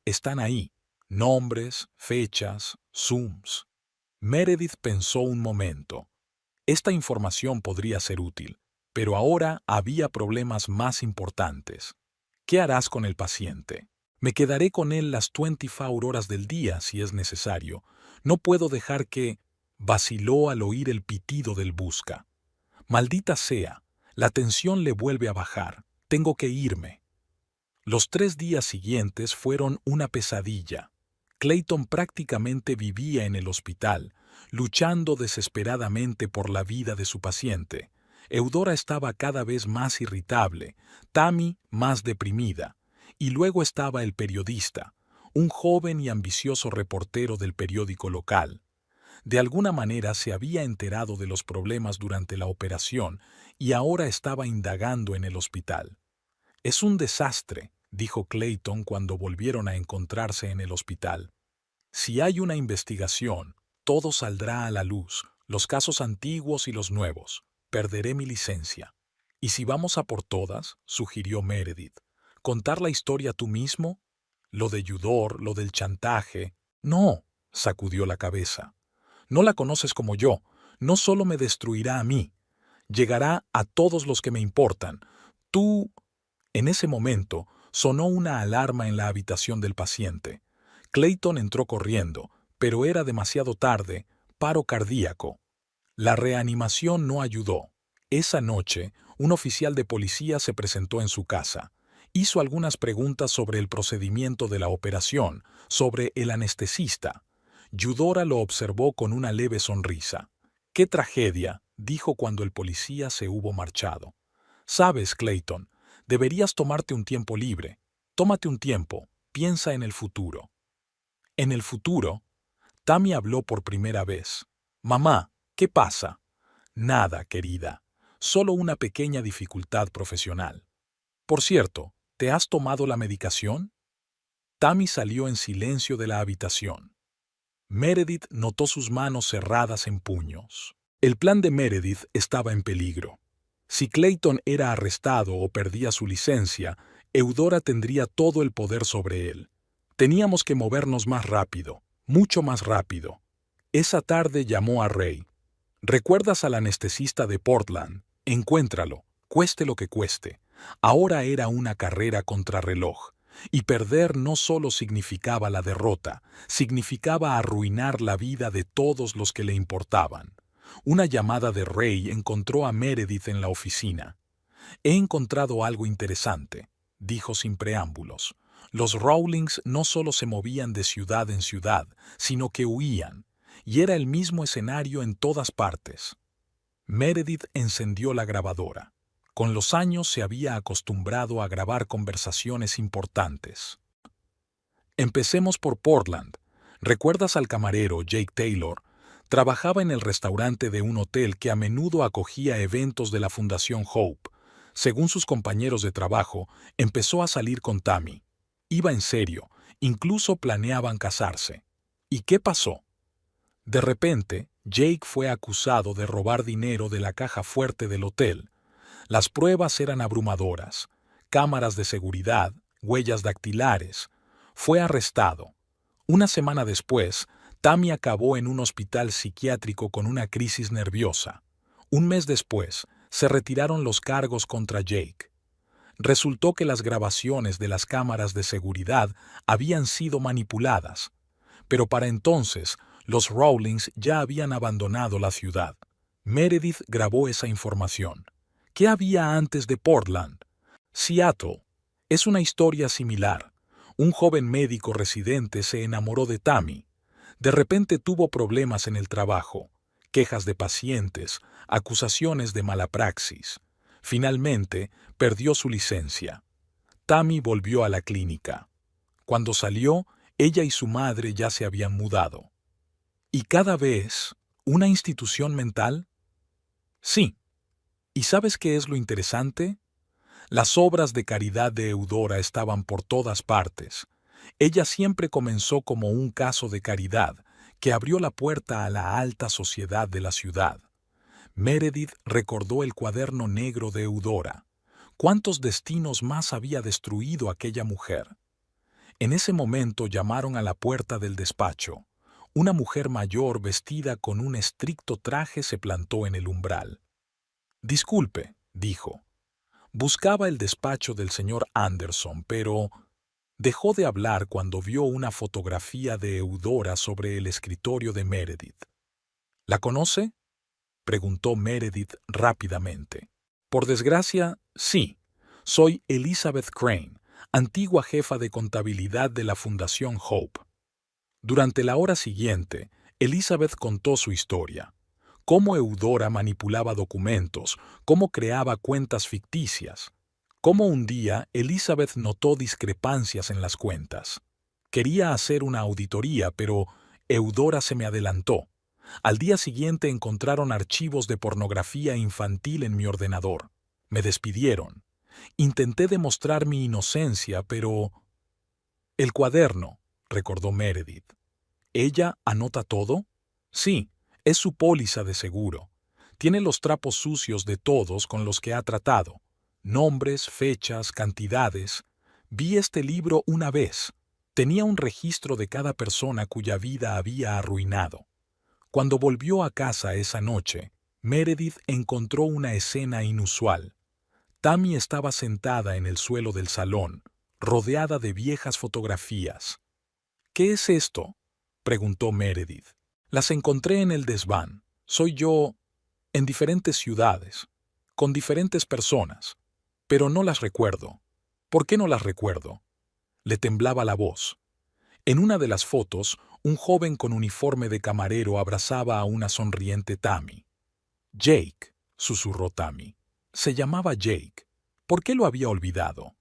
S1: están ahí. Nombres, fechas, zooms. Meredith pensó un momento. Esta información podría ser útil, pero ahora había problemas más importantes. ¿Qué harás con el paciente? Me quedaré con él las 24 horas del día si es necesario. No puedo dejar que... Vaciló al oír el pitido del busca. Maldita sea, la tensión le vuelve a bajar. Tengo que irme. Los 3 días siguientes fueron una pesadilla. Clayton prácticamente vivía en el hospital, luchando desesperadamente por la vida de su paciente. Eudora estaba cada vez más irritable, Tammy más deprimida, y luego estaba el periodista, un joven y ambicioso reportero del periódico local. De alguna manera se había enterado de los problemas durante la operación y ahora estaba indagando en el hospital. Es un desastre, dijo Clayton cuando volvieron a encontrarse en el hospital. Si hay una investigación, todo saldrá a la luz, los casos antiguos y los nuevos. Perderé mi licencia. ¿Y si vamos a por todas?, sugirió Meredith. ¿Contar la historia tú mismo? Lo de Eudora, lo del chantaje. No, sacudió la cabeza. No la conoces como yo. No solo me destruirá a mí. Llegará a todos los que me importan. Tú... En ese momento, sonó una alarma en la habitación del paciente. Clayton entró corriendo, pero era demasiado tarde. Paro cardíaco. La reanimación no ayudó. Esa noche, un oficial de policía se presentó en su casa. Hizo algunas preguntas sobre el procedimiento de la operación, sobre el anestesista. Eudora lo observó con una leve sonrisa. «¡Qué tragedia!», dijo cuando el policía se hubo marchado. «Sabes, Clayton, deberías tomarte un tiempo libre. Tómate un tiempo, piensa en el futuro». «¿En el futuro?». Tammy habló por primera vez. «Mamá, ¿qué pasa?». «Nada, querida. Solo una pequeña dificultad profesional». «Por cierto, ¿te has tomado la medicación?». Tammy salió en silencio de la habitación. Meredith notó sus manos cerradas en puños. El plan de Meredith estaba en peligro. Si Clayton era arrestado o perdía su licencia, Eudora tendría todo el poder sobre él. Teníamos que movernos más rápido, mucho más rápido. Esa tarde llamó a Ray. «¿Recuerdas al anestesista de Portland? Encuéntralo, cueste lo que cueste». Ahora era una carrera contrarreloj. Y perder no solo significaba la derrota, significaba arruinar la vida de todos los que le importaban. Una llamada de Ray encontró a Meredith en la oficina. «He encontrado algo interesante», dijo sin preámbulos. Los Rawlings no solo se movían de ciudad en ciudad, sino que huían, y era el mismo escenario en todas partes. Meredith encendió la grabadora. Con los años se había acostumbrado a grabar conversaciones importantes. «Empecemos por Portland. ¿Recuerdas al camarero Jake Taylor? Trabajaba en el restaurante de un hotel que a menudo acogía eventos de la Fundación Hope. Según sus compañeros de trabajo, empezó a salir con Tammy. Iba en serio, incluso planeaban casarse. ¿Y qué pasó? De repente, Jake fue acusado de robar dinero de la caja fuerte del hotel. Las pruebas eran abrumadoras. Cámaras de seguridad, huellas dactilares. Fue arrestado. Una semana después, Tammy acabó en un hospital psiquiátrico con una crisis nerviosa. Un mes después, se retiraron los cargos contra Jake. Resultó que las grabaciones de las cámaras de seguridad habían sido manipuladas, pero para entonces los Rawlings ya habían abandonado la ciudad. Meredith grabó esa información. ¿Qué había antes de Portland? Seattle. Es una historia similar. Un joven médico residente se enamoró de Tammy. De repente tuvo problemas en el trabajo, quejas de pacientes, acusaciones de mala praxis. Finalmente, perdió su licencia. Tammy volvió a la clínica. Cuando salió, ella y su madre ya se habían mudado. ¿Y cada vez una institución mental? Sí. ¿Y sabes qué es lo interesante? Las obras de caridad de Eudora estaban por todas partes. Ella siempre comenzó como un caso de caridad que abrió la puerta a la alta sociedad de la ciudad. Meredith recordó el cuaderno negro de Eudora. ¿Cuántos destinos más había destruido aquella mujer? En ese momento llamaron a la puerta del despacho. Una mujer mayor vestida con un estricto traje se plantó en el umbral. «Disculpe», dijo. Buscaba el despacho del señor Anderson, pero dejó de hablar cuando vio una fotografía de Eudora sobre el escritorio de Meredith. ¿La conoce?, preguntó Meredith rápidamente. Por desgracia, sí. Soy Elizabeth Crane, antigua jefa de contabilidad de la Fundación Hope. Durante la hora siguiente, Elizabeth contó su historia. Cómo Eudora manipulaba documentos, cómo creaba cuentas ficticias. Cómo un día Elizabeth notó discrepancias en las cuentas. Quería hacer una auditoría, pero Eudora se me adelantó. Al día siguiente encontraron archivos de pornografía infantil en mi ordenador. Me despidieron. Intenté demostrar mi inocencia, pero... El cuaderno, recordó Meredith. ¿Ella anota todo? Sí, es su póliza de seguro. Tiene los trapos sucios de todos con los que ha tratado. Nombres, fechas, cantidades. Vi este libro una vez. Tenía un registro de cada persona cuya vida había arruinado. Cuando volvió a casa esa noche, Meredith encontró una escena inusual. Tammy estaba sentada en el suelo del salón, rodeada de viejas fotografías. «¿Qué es esto?», preguntó Meredith. «Las encontré en el desván. Soy yo en diferentes ciudades, con diferentes personas, pero no las recuerdo». «¿Por qué no las recuerdo?». Le temblaba la voz. En una de las fotos, un joven con uniforme de camarero abrazaba a una sonriente Tammy. «Jake», susurró Tammy. Se llamaba Jake. ¿Por qué lo había olvidado?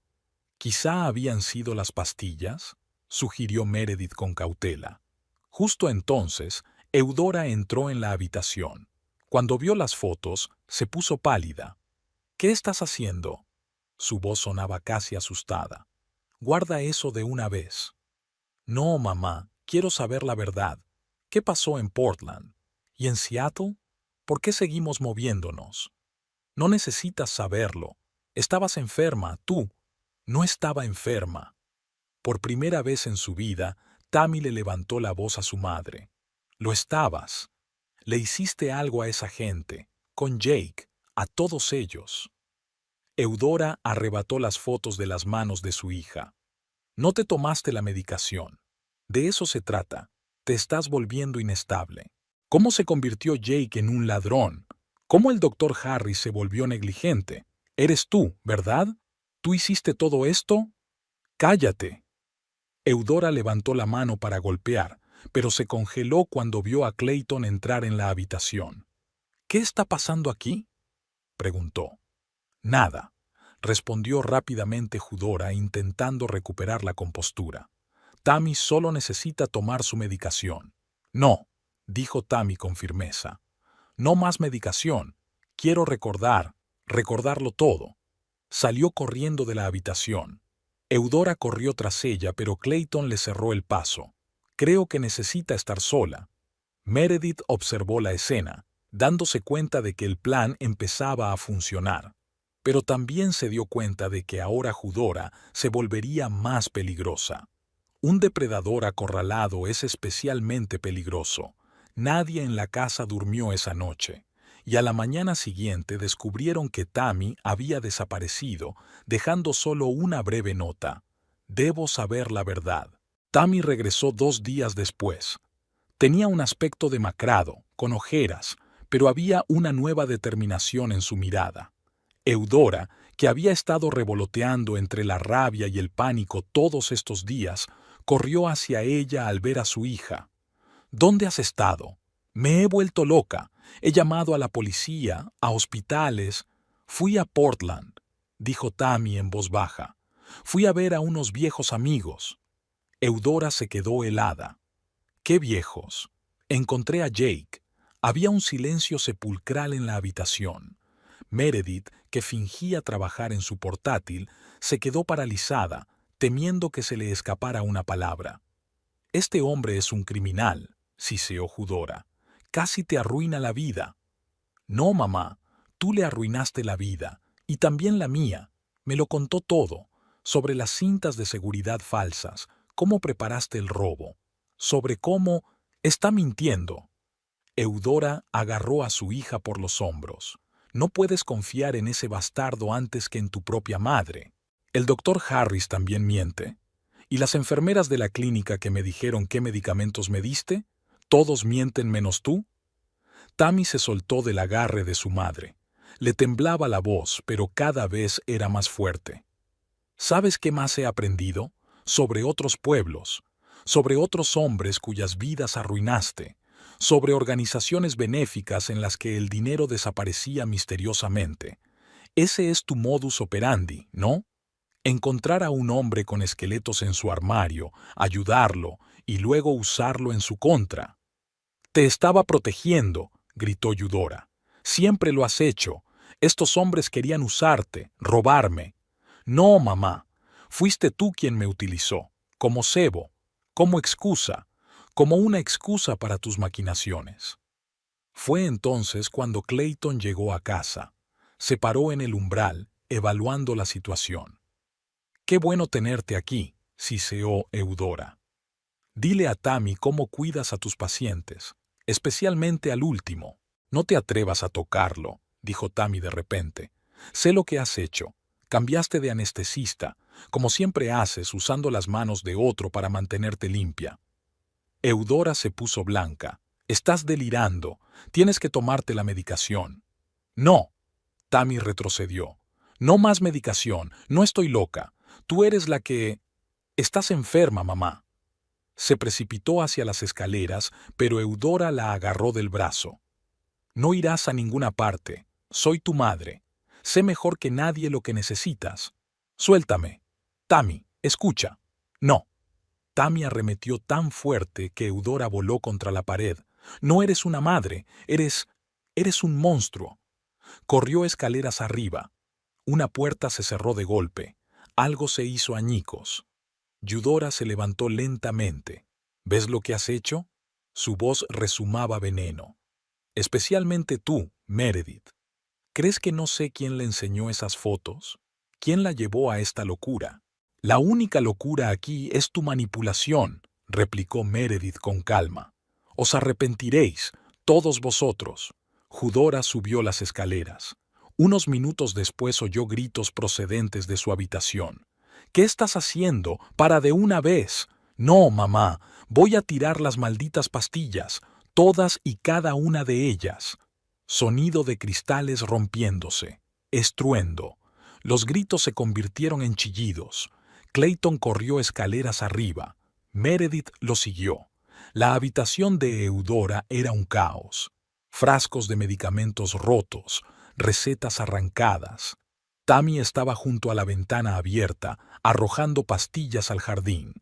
S1: «¿Quizá habían sido las pastillas?», sugirió Meredith con cautela. Justo entonces, Eudora entró en la habitación. Cuando vio las fotos, se puso pálida. «¿Qué estás haciendo?». Su voz sonaba casi asustada. «Guarda eso de una vez». «No, mamá, quiero saber la verdad. ¿Qué pasó en Portland? ¿Y en Seattle? ¿Por qué seguimos moviéndonos?». «No necesitas saberlo. Estabas enferma, tú». «No estaba enferma». Por primera vez en su vida, Tammy le levantó la voz a su madre. «Lo estabas. Le hiciste algo a esa gente, con Jake, a todos ellos». Eudora arrebató las fotos de las manos de su hija. «No te tomaste la medicación. De eso se trata. Te estás volviendo inestable. ¿Cómo se convirtió Jake en un ladrón? ¿Cómo el doctor Harris se volvió negligente? Eres tú, ¿verdad? ¿Tú hiciste todo esto? ¡Cállate!». Eudora levantó la mano para golpear, pero se congeló cuando vio a Clayton entrar en la habitación. «¿Qué está pasando aquí?», preguntó. «Nada», respondió rápidamente Eudora intentando recuperar la compostura. «Tammy solo necesita tomar su medicación». «No», dijo Tammy con firmeza. «No más medicación. Quiero recordarlo todo». Salió corriendo de la habitación. Eudora corrió tras ella, pero Clayton le cerró el paso. «Creo que necesita estar sola». Meredith observó la escena, dándose cuenta de que el plan empezaba a funcionar. Pero también se dio cuenta de que ahora Eudora se volvería más peligrosa. Un depredador acorralado es especialmente peligroso. Nadie en la casa durmió esa noche, y a la mañana siguiente descubrieron que Tammy había desaparecido, dejando solo una breve nota. Debo saber la verdad. Tammy regresó 2 días después. Tenía un aspecto demacrado, con ojeras, pero había una nueva determinación en su mirada. Eudora, que había estado revoloteando entre la rabia y el pánico todos estos días, corrió hacia ella al ver a su hija. ¿Dónde has estado? Me he vuelto loca. He llamado a la policía, a hospitales. Fui a Portland, dijo Tammy en voz baja. Fui a ver a unos viejos amigos. Eudora se quedó helada. ¿Qué viejos? Encontré a Jake. Había un silencio sepulcral en la habitación. Meredith, que fingía trabajar en su portátil, se quedó paralizada, temiendo que se le escapara una palabra. Este hombre es un criminal, siseó Eudora. Casi te arruina la vida. No, mamá, tú le arruinaste la vida, y también la mía. Me lo contó todo, sobre las cintas de seguridad falsas, cómo preparaste el robo, sobre cómo... Está mintiendo. Eudora agarró a su hija por los hombros. No puedes confiar en ese bastardo antes que en tu propia madre. El doctor Harris también miente. ¿Y las enfermeras de la clínica que me dijeron qué medicamentos me diste? ¿Todos mienten menos tú? Tammy se soltó del agarre de su madre. Le temblaba la voz, pero cada vez era más fuerte. ¿Sabes qué más he aprendido? Sobre otros pueblos, sobre otros hombres cuyas vidas arruinaste, sobre organizaciones benéficas en las que el dinero desaparecía misteriosamente. Ese es tu modus operandi, ¿no? Encontrar a un hombre con esqueletos en su armario, ayudarlo y luego usarlo en su contra. Te estaba protegiendo, gritó Eudora. Siempre lo has hecho. Estos hombres querían usarte, robarme. No, mamá. Fuiste tú quien me utilizó, como cebo, como excusa, como una excusa para tus maquinaciones. Fue entonces cuando Clayton llegó a casa. Se paró en el umbral, evaluando la situación. «Qué bueno tenerte aquí», siseó Eudora. «Dile a Tammy cómo cuidas a tus pacientes, especialmente al último. No te atrevas a tocarlo», dijo Tammy de repente. «Sé lo que has hecho. Cambiaste de anestesista, como siempre haces usando las manos de otro para mantenerte limpia». Eudora se puso blanca. «Estás delirando. Tienes que tomarte la medicación». «No». Tammy retrocedió. «No más medicación. No estoy loca. Tú eres la que... Estás enferma, mamá». Se precipitó hacia las escaleras, pero Eudora la agarró del brazo. «No irás a ninguna parte. Soy tu madre. Sé mejor que nadie lo que necesitas. Suéltame. Tammy, escucha». «No». Tammy arremetió tan fuerte que Eudora voló contra la pared. «No eres una madre. Eres un monstruo». Corrió escaleras arriba. Una puerta se cerró de golpe. Algo se hizo añicos. Eudora se levantó lentamente. «¿Ves lo que has hecho?» Su voz rezumaba veneno. «Especialmente tú, Meredith. ¿Crees que no sé quién le enseñó esas fotos? ¿Quién la llevó a esta locura?» «La única locura aquí es tu manipulación», replicó Meredith con calma. «Os arrepentiréis, todos vosotros». Eudora subió las escaleras. Unos minutos después oyó gritos procedentes de su habitación. «¿Qué estás haciendo? ¡Para de una vez!» «No, mamá, voy a tirar las malditas pastillas, todas y cada una de ellas». Sonido de cristales rompiéndose. Estruendo. Los gritos se convirtieron en chillidos. Clayton corrió escaleras arriba. Meredith lo siguió. La habitación de Eudora era un caos. Frascos de medicamentos rotos, recetas arrancadas. Tammy estaba junto a la ventana abierta, arrojando pastillas al jardín.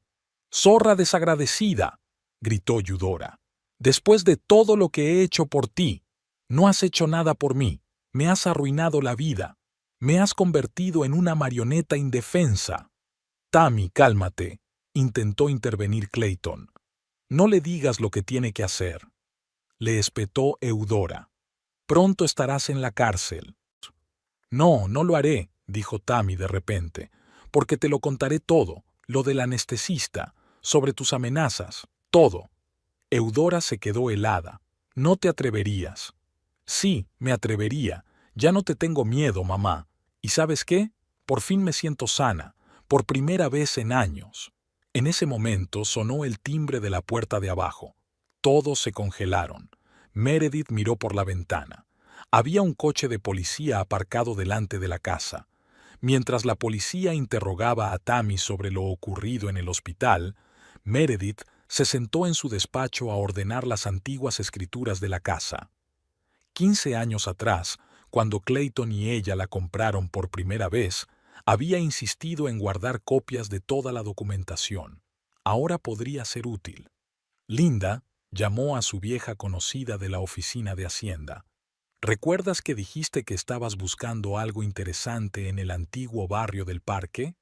S1: «¡Zorra desagradecida!», gritó Eudora. «Después de todo lo que he hecho por ti, no has hecho nada por mí. Me has arruinado la vida. Me has convertido en una marioneta indefensa». «Tammy, cálmate», intentó intervenir Clayton. «No le digas lo que tiene que hacer», le espetó Eudora. «Pronto estarás en la cárcel». «No, no lo haré», dijo Tammy de repente, «porque te lo contaré todo, lo del anestesista. sobre tus amenazas, todo. Eudora se quedó helada. No te atreverías. Sí, me atrevería. Ya no te tengo miedo, mamá. ¿Y sabes qué? Por fin me siento sana, por primera vez en años. En ese momento sonó el timbre de la puerta de abajo. Todos se congelaron. Meredith miró por la ventana. Había un coche de policía aparcado delante de la casa. Mientras la policía interrogaba a Tammy sobre lo ocurrido en el hospital, Meredith se sentó en su despacho a ordenar las antiguas escrituras de la casa. 15 años atrás, cuando Clayton y ella la compraron por primera vez, había insistido en guardar copias de toda la documentación. Ahora podría ser útil. Linda llamó a su vieja conocida de la oficina de Hacienda. ¿Recuerdas que dijiste que estabas buscando algo interesante en el antiguo barrio del parque?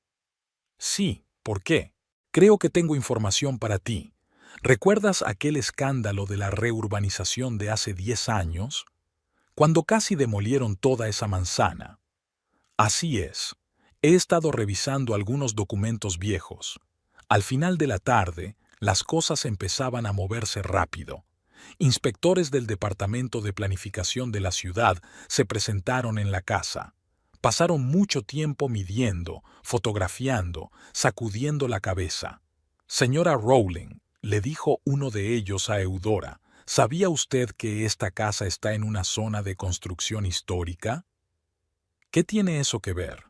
S1: Sí, ¿por qué? Creo que tengo información para ti. ¿Recuerdas aquel escándalo de la reurbanización de hace 10 años? Cuando casi demolieron toda esa manzana. Así es. He estado revisando algunos documentos viejos. Al final de la tarde, las cosas empezaban a moverse rápido. Inspectores del Departamento de Planificación de la ciudad se presentaron en la casa. Pasaron mucho tiempo midiendo, fotografiando, sacudiendo la cabeza. Señora Rowling, le dijo uno de ellos a Eudora, ¿sabía usted que esta casa está en una zona de construcción histórica? ¿Qué tiene eso que ver?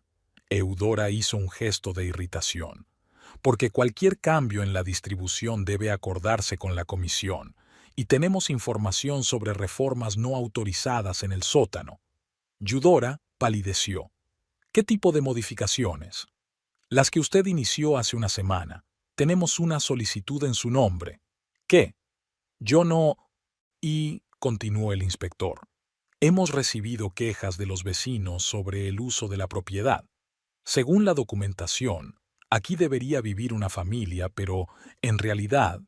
S1: Eudora hizo un gesto de irritación. Porque cualquier cambio en la distribución debe acordarse con la comisión, y tenemos información sobre reformas no autorizadas en el sótano. Eudora palideció. ¿Qué tipo de modificaciones? Las que usted inició hace una semana. Tenemos una solicitud en su nombre. ¿Qué? Yo no... Y, continuó el inspector, hemos recibido quejas de los vecinos sobre el uso de la propiedad. Según la documentación, aquí debería vivir una familia, pero, en realidad...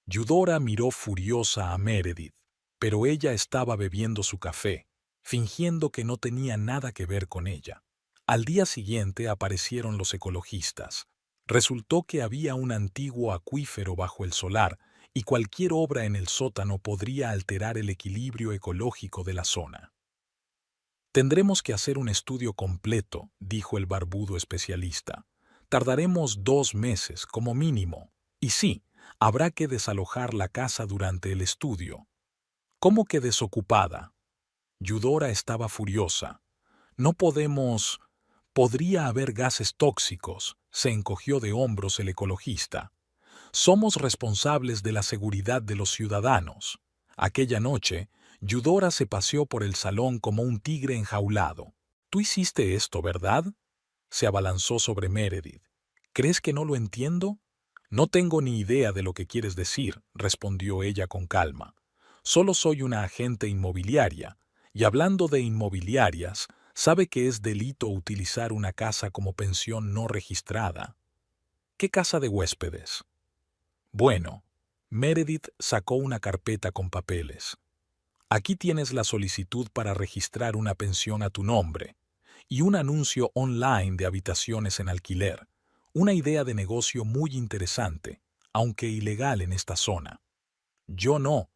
S1: Eudora miró furiosa a Meredith, pero ella estaba bebiendo su café, fingiendo que no tenía nada que ver con ella. Al día siguiente aparecieron los ecologistas. Resultó que había un antiguo acuífero bajo el solar y cualquier obra en el sótano podría alterar el equilibrio ecológico de la zona. Tendremos que hacer un estudio completo, dijo el barbudo especialista. Tardaremos 2 meses como mínimo. Y sí, habrá que desalojar la casa durante el estudio. ¿Cómo que desocupada? Eudora estaba furiosa. No podemos... Podría haber gases tóxicos, se encogió de hombros el ecologista. Somos responsables de la seguridad de los ciudadanos. Aquella noche, Eudora se paseó por el salón como un tigre enjaulado. ¿Tú hiciste esto, verdad? Se abalanzó sobre Meredith. ¿Crees que no lo entiendo? No tengo ni idea de lo que quieres decir, respondió ella con calma. Solo soy una agente inmobiliaria, y hablando de inmobiliarias, sabe que es delito utilizar una casa como pensión no registrada. ¿Qué casa de huéspedes? Bueno, Meredith sacó una carpeta con papeles. Aquí tienes la solicitud para registrar una pensión a tu nombre y un anuncio online de habitaciones en alquiler. Una idea de negocio muy interesante, aunque ilegal en esta zona. Yo no.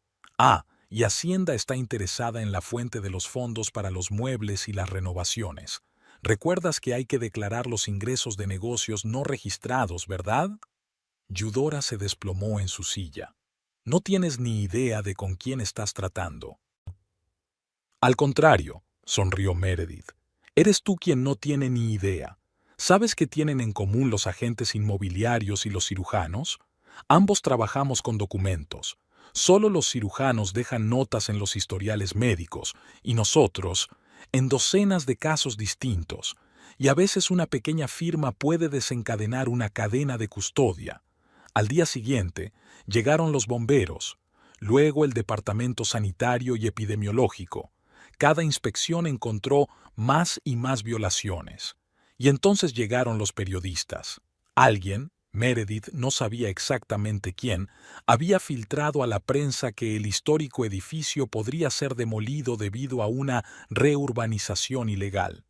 S1: Y Hacienda está interesada en la fuente de los fondos para los muebles y las renovaciones. ¿Recuerdas que hay que declarar los ingresos de negocios no registrados, verdad? Eudora se desplomó en su silla. No tienes ni idea de con quién estás tratando. Al contrario, sonrió Meredith. Eres tú quien no tiene ni idea. ¿Sabes qué tienen en común los agentes inmobiliarios y los cirujanos? Ambos trabajamos con documentos. Solo los cirujanos dejan notas en los historiales médicos y nosotros, en docenas de casos distintos. Y a veces una pequeña firma puede desencadenar una cadena de custodia. Al día siguiente, llegaron los bomberos, luego el departamento sanitario y epidemiológico. Cada inspección encontró más y más violaciones. Y entonces llegaron los periodistas. Alguien, Meredith no sabía exactamente quién, había filtrado a la prensa que el histórico edificio podría ser demolido debido a una reurbanización ilegal.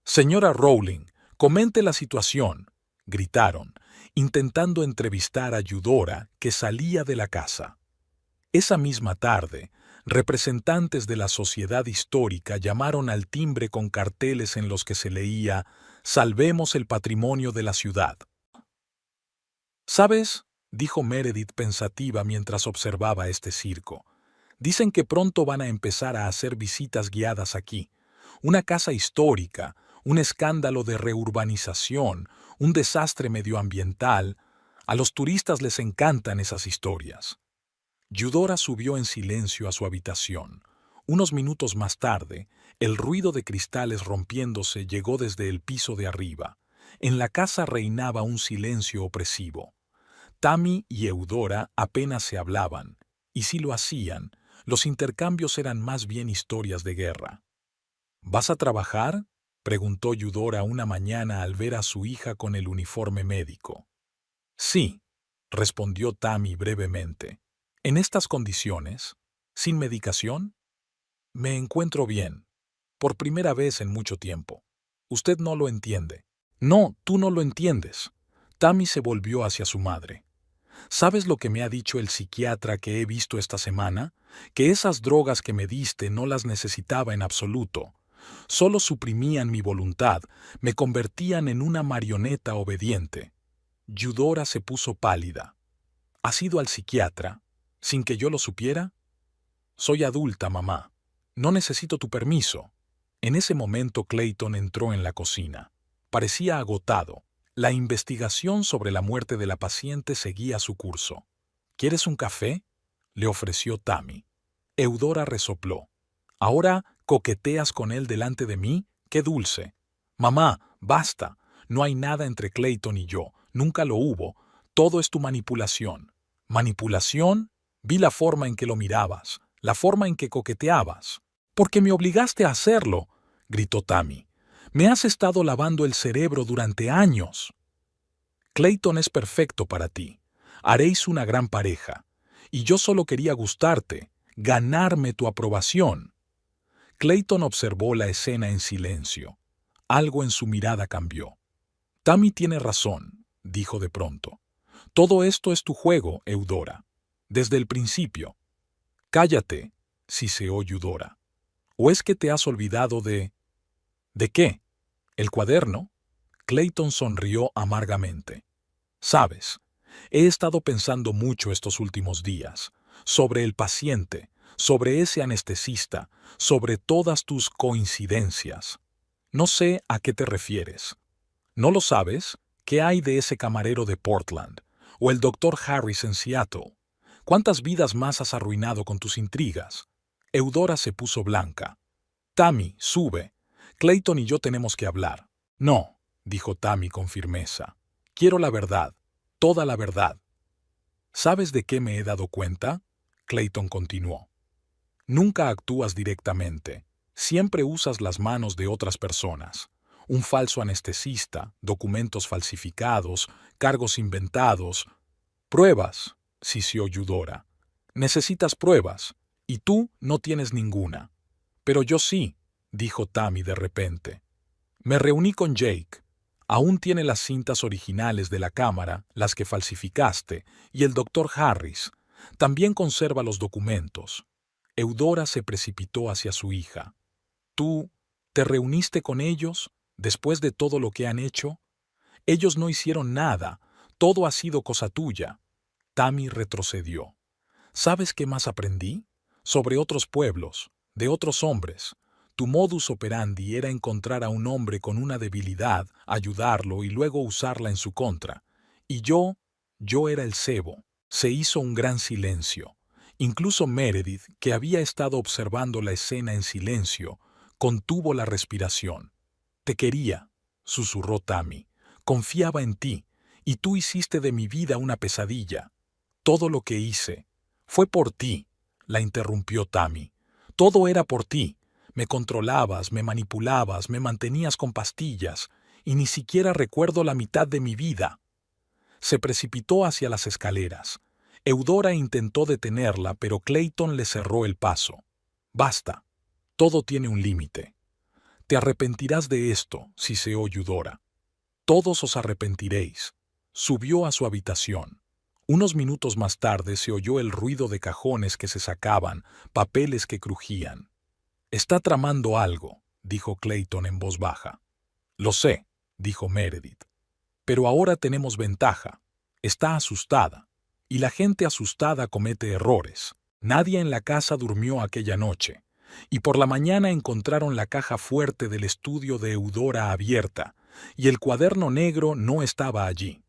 S1: Señora Rowling, comente la situación, gritaron, intentando entrevistar a Eudora, que salía de la casa. Esa misma tarde, representantes de la sociedad histórica llamaron al timbre con carteles en los que se leía «Salvemos el patrimonio de la ciudad». «¿Sabes?», dijo Meredith pensativa mientras observaba este circo. «Dicen que pronto van a empezar a hacer visitas guiadas aquí. Una casa histórica, un escándalo de reurbanización, un desastre medioambiental. A los turistas les encantan esas historias». Eudora subió en silencio a su habitación. Unos minutos más tarde, el ruido de cristales rompiéndose llegó desde el piso de arriba. En la casa reinaba un silencio opresivo. Tammy y Eudora apenas se hablaban, y si lo hacían, los intercambios eran más bien historias de guerra. «¿Vas a trabajar?», preguntó Eudora una mañana al ver a su hija con el uniforme médico. «Sí», respondió Tammy brevemente. «¿En estas condiciones? ¿Sin medicación?» «Me encuentro bien. Por primera vez en mucho tiempo. Usted no lo entiende». «No, tú no lo entiendes». Tammy se volvió hacia su madre. «¿Sabes lo que me ha dicho el psiquiatra que he visto esta semana? Que esas drogas que me diste no las necesitaba en absoluto. Solo suprimían mi voluntad, me convertían en una marioneta obediente». Eudora se puso pálida. «¿Has ido al psiquiatra? ¿Sin que yo lo supiera?» «Soy adulta, mamá. No necesito tu permiso». En ese momento Clayton entró en la cocina. Parecía agotado. La investigación sobre la muerte de la paciente seguía su curso. «¿Quieres un café?», le ofreció Tammy. Eudora resopló. «¿Ahora coqueteas con él delante de mí? ¡Qué dulce!». «Mamá, basta. No hay nada entre Clayton y yo. Nunca lo hubo. Todo es tu manipulación». «¿Manipulación?». Vi la forma en que lo mirabas, la forma en que coqueteabas. «Porque me obligaste a hacerlo», gritó Tammy. «Me has estado lavando el cerebro durante años». «Clayton es perfecto para ti. Haréis una gran pareja. Y yo solo quería gustarte, ganarme tu aprobación». Clayton observó la escena en silencio. Algo en su mirada cambió. «Tammy tiene razón», dijo de pronto. «Todo esto es tu juego, Eudora. Desde el principio». «Cállate», siseó Eudora. «¿O es que te has olvidado de...?» «¿De qué? ¿El cuaderno?». Clayton sonrió amargamente. «Sabes, he estado pensando mucho estos últimos días, sobre el paciente, sobre ese anestesista, sobre todas tus coincidencias. No sé a qué te refieres. ¿No lo sabes? ¿Qué hay de ese camarero de Portland? ¿O el doctor Harris en Seattle? ¿Cuántas vidas más has arruinado con tus intrigas?». Eudora se puso blanca. «Tammy, sube. Clayton y yo tenemos que hablar». «No», dijo Tammy con firmeza. «Quiero la verdad, toda la verdad». «¿Sabes de qué me he dado cuenta?», Clayton continuó. «Nunca actúas directamente. Siempre usas las manos de otras personas. Un falso anestesista, documentos falsificados, cargos inventados. Pruebas», sisió Eudora. «Necesitas pruebas, y tú no tienes ninguna». «Pero yo sí», dijo Tammy de repente. «Me reuní con Jake. Aún tiene las cintas originales de la cámara, las que falsificaste, y el doctor Harris. También conserva los documentos». Eudora se precipitó hacia su hija. «¿Tú te reuniste con ellos después de todo lo que han hecho? Ellos no hicieron nada. Todo ha sido cosa tuya». Tammy retrocedió. «¿Sabes qué más aprendí? Sobre otros pueblos, de otros hombres. Tu modus operandi era encontrar a un hombre con una debilidad, ayudarlo y luego usarla en su contra. Y yo era el cebo». Se hizo un gran silencio. Incluso Meredith, que había estado observando la escena en silencio, contuvo la respiración. «Te quería», susurró Tammy. «Confiaba en ti, y tú hiciste de mi vida una pesadilla». «Todo lo que hice fue por ti», la interrumpió Tammy. «Todo era por ti. Me controlabas, me manipulabas, me mantenías con pastillas, y ni siquiera recuerdo la mitad de mi vida». Se precipitó hacia las escaleras. Eudora intentó detenerla, pero Clayton le cerró el paso. «Basta. Todo tiene un límite». «Te arrepentirás de esto», siseó Eudora. «Todos os arrepentiréis». Subió a su habitación. Unos minutos más tarde se oyó el ruido de cajones que se sacaban, papeles que crujían. «Está tramando algo», dijo Clayton en voz baja. «Lo sé», dijo Meredith. «Pero ahora tenemos ventaja. Está asustada. Y la gente asustada comete errores. Nadie en la casa durmió aquella noche. Y por la mañana encontraron la caja fuerte del estudio de Eudora abierta, y el cuaderno negro no estaba allí.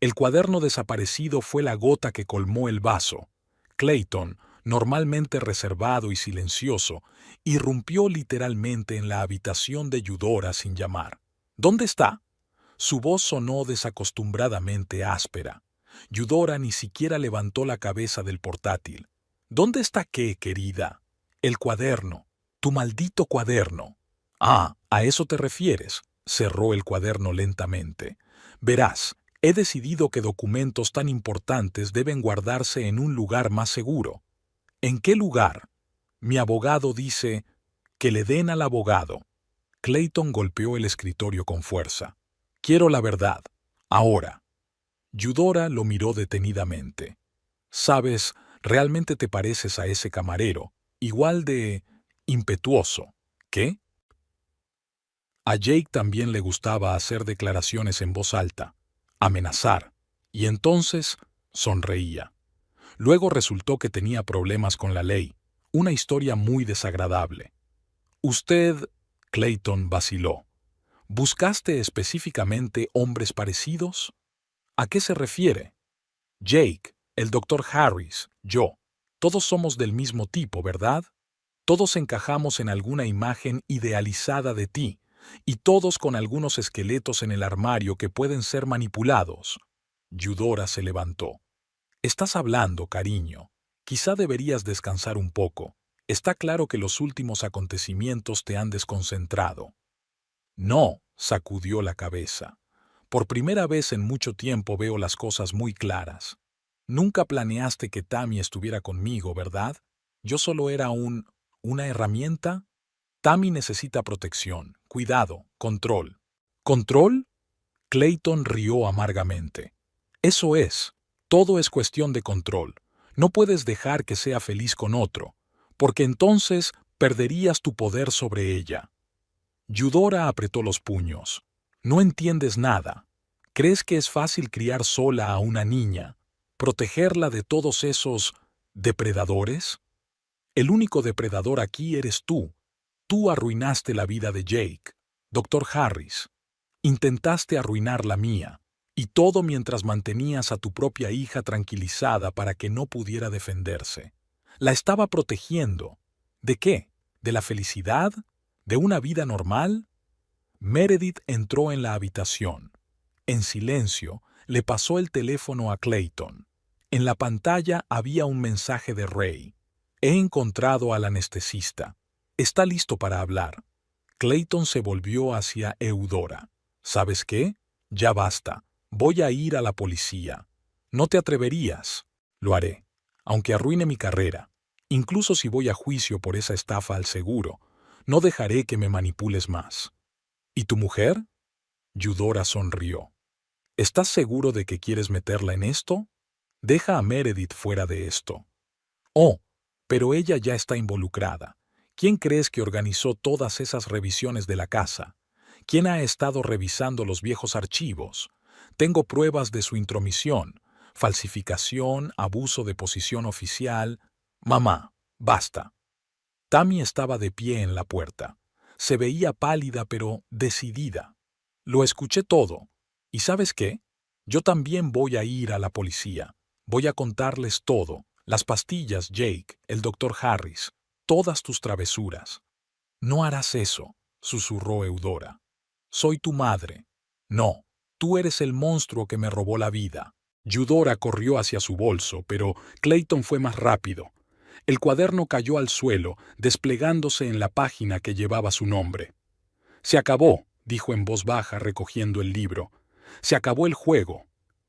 S1: El cuaderno desaparecido fue la gota que colmó el vaso. Clayton, normalmente reservado y silencioso, irrumpió literalmente en la habitación de Eudora sin llamar. «¿Dónde está?». Su voz sonó desacostumbradamente áspera. Eudora ni siquiera levantó la cabeza del portátil. «¿Dónde está qué, querida?». «El cuaderno. Tu maldito cuaderno». «Ah, ¿a eso te refieres?». Cerró el cuaderno lentamente. «Verás, he decidido que documentos tan importantes deben guardarse en un lugar más seguro». «¿En qué lugar?». «Mi abogado dice…». «Que le den al abogado». Clayton golpeó el escritorio con fuerza. «Quiero la verdad. Ahora». Eudora lo miró detenidamente. «Sabes, realmente te pareces a ese camarero, igual de… impetuoso». «¿Qué?». A Jake también le gustaba hacer declaraciones en voz alta, amenazar, y entonces sonreía. Luego resultó que tenía problemas con la ley, una historia muy desagradable. «Usted…». Clayton vaciló. «¿Buscaste específicamente hombres parecidos?». «¿A qué se refiere?». «Jake, el doctor Harris, yo. Todos somos del mismo tipo, ¿verdad? Todos encajamos en alguna imagen idealizada de ti, y todos con algunos esqueletos en el armario que pueden ser manipulados». Eudora se levantó. «Estás hablando, cariño. Quizá deberías descansar un poco. Está claro que los últimos acontecimientos te han desconcentrado». «No», sacudió la cabeza. «Por primera vez en mucho tiempo veo las cosas muy claras. Nunca planeaste que Tammy estuviera conmigo, ¿verdad? Yo solo era una herramienta. Tammy necesita protección, cuidado, control». «¿Control?». Clayton rió amargamente. «Eso es. Todo es cuestión de control. No puedes dejar que sea feliz con otro, porque entonces perderías tu poder sobre ella». Eudora apretó los puños. «No entiendes nada. ¿Crees que es fácil criar sola a una niña, protegerla de todos esos depredadores? El único depredador aquí eres tú. Tú arruinaste la vida de Jake, doctor Harris. Intentaste arruinar la mía, y todo mientras mantenías a tu propia hija tranquilizada para que no pudiera defenderse. La estaba protegiendo. ¿De qué? ¿De la felicidad? ¿De una vida normal?». Meredith entró en la habitación. En silencio, le pasó el teléfono a Clayton. En la pantalla había un mensaje de Ray. «He encontrado al anestesista. Está listo para hablar». Clayton se volvió hacia Eudora. «¿Sabes qué? Ya basta. Voy a ir a la policía». «No te atreverías». «Lo haré, aunque arruine mi carrera. Incluso si voy a juicio por esa estafa al seguro, no dejaré que me manipules más». «¿Y tu mujer?». Eudora sonrió. «¿Estás seguro de que quieres meterla en esto? Deja a Meredith fuera de esto». «Oh, pero ella ya está involucrada. ¿Quién crees que organizó todas esas revisiones de la casa? ¿Quién ha estado revisando los viejos archivos? Tengo pruebas de su intromisión, falsificación, abuso de posición oficial». «Mamá, basta». Tammy estaba de pie en la puerta. Se veía pálida pero decidida. «Lo escuché todo. ¿Y sabes qué? Yo también voy a ir a la policía. Voy a contarles todo. Las pastillas, Jake, el doctor Harris, todas tus travesuras». «No harás eso», susurró Eudora. «Soy tu madre». «No, tú eres el monstruo que me robó la vida». Eudora corrió hacia su bolso, pero Clayton fue más rápido. El cuaderno cayó al suelo, desplegándose en la página que llevaba su nombre. «Se acabó», dijo en voz baja recogiendo el libro. «Se acabó el juego».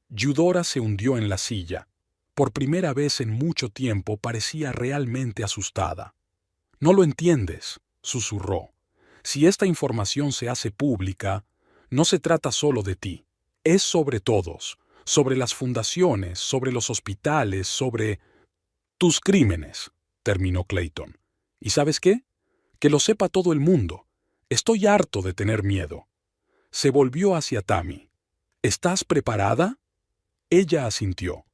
S1: Eudora se hundió en la silla. Por primera vez en mucho tiempo parecía realmente asustada. «No lo entiendes», susurró. «Si esta información se hace pública, no se trata solo de ti. Es sobre todos, sobre las fundaciones, sobre los hospitales, sobre tus crímenes, terminó Clayton. ¿Y sabes qué? Que lo sepa todo el mundo. Estoy harto de tener miedo. Se volvió hacia Tammy. ¿Estás preparada? Ella asintió.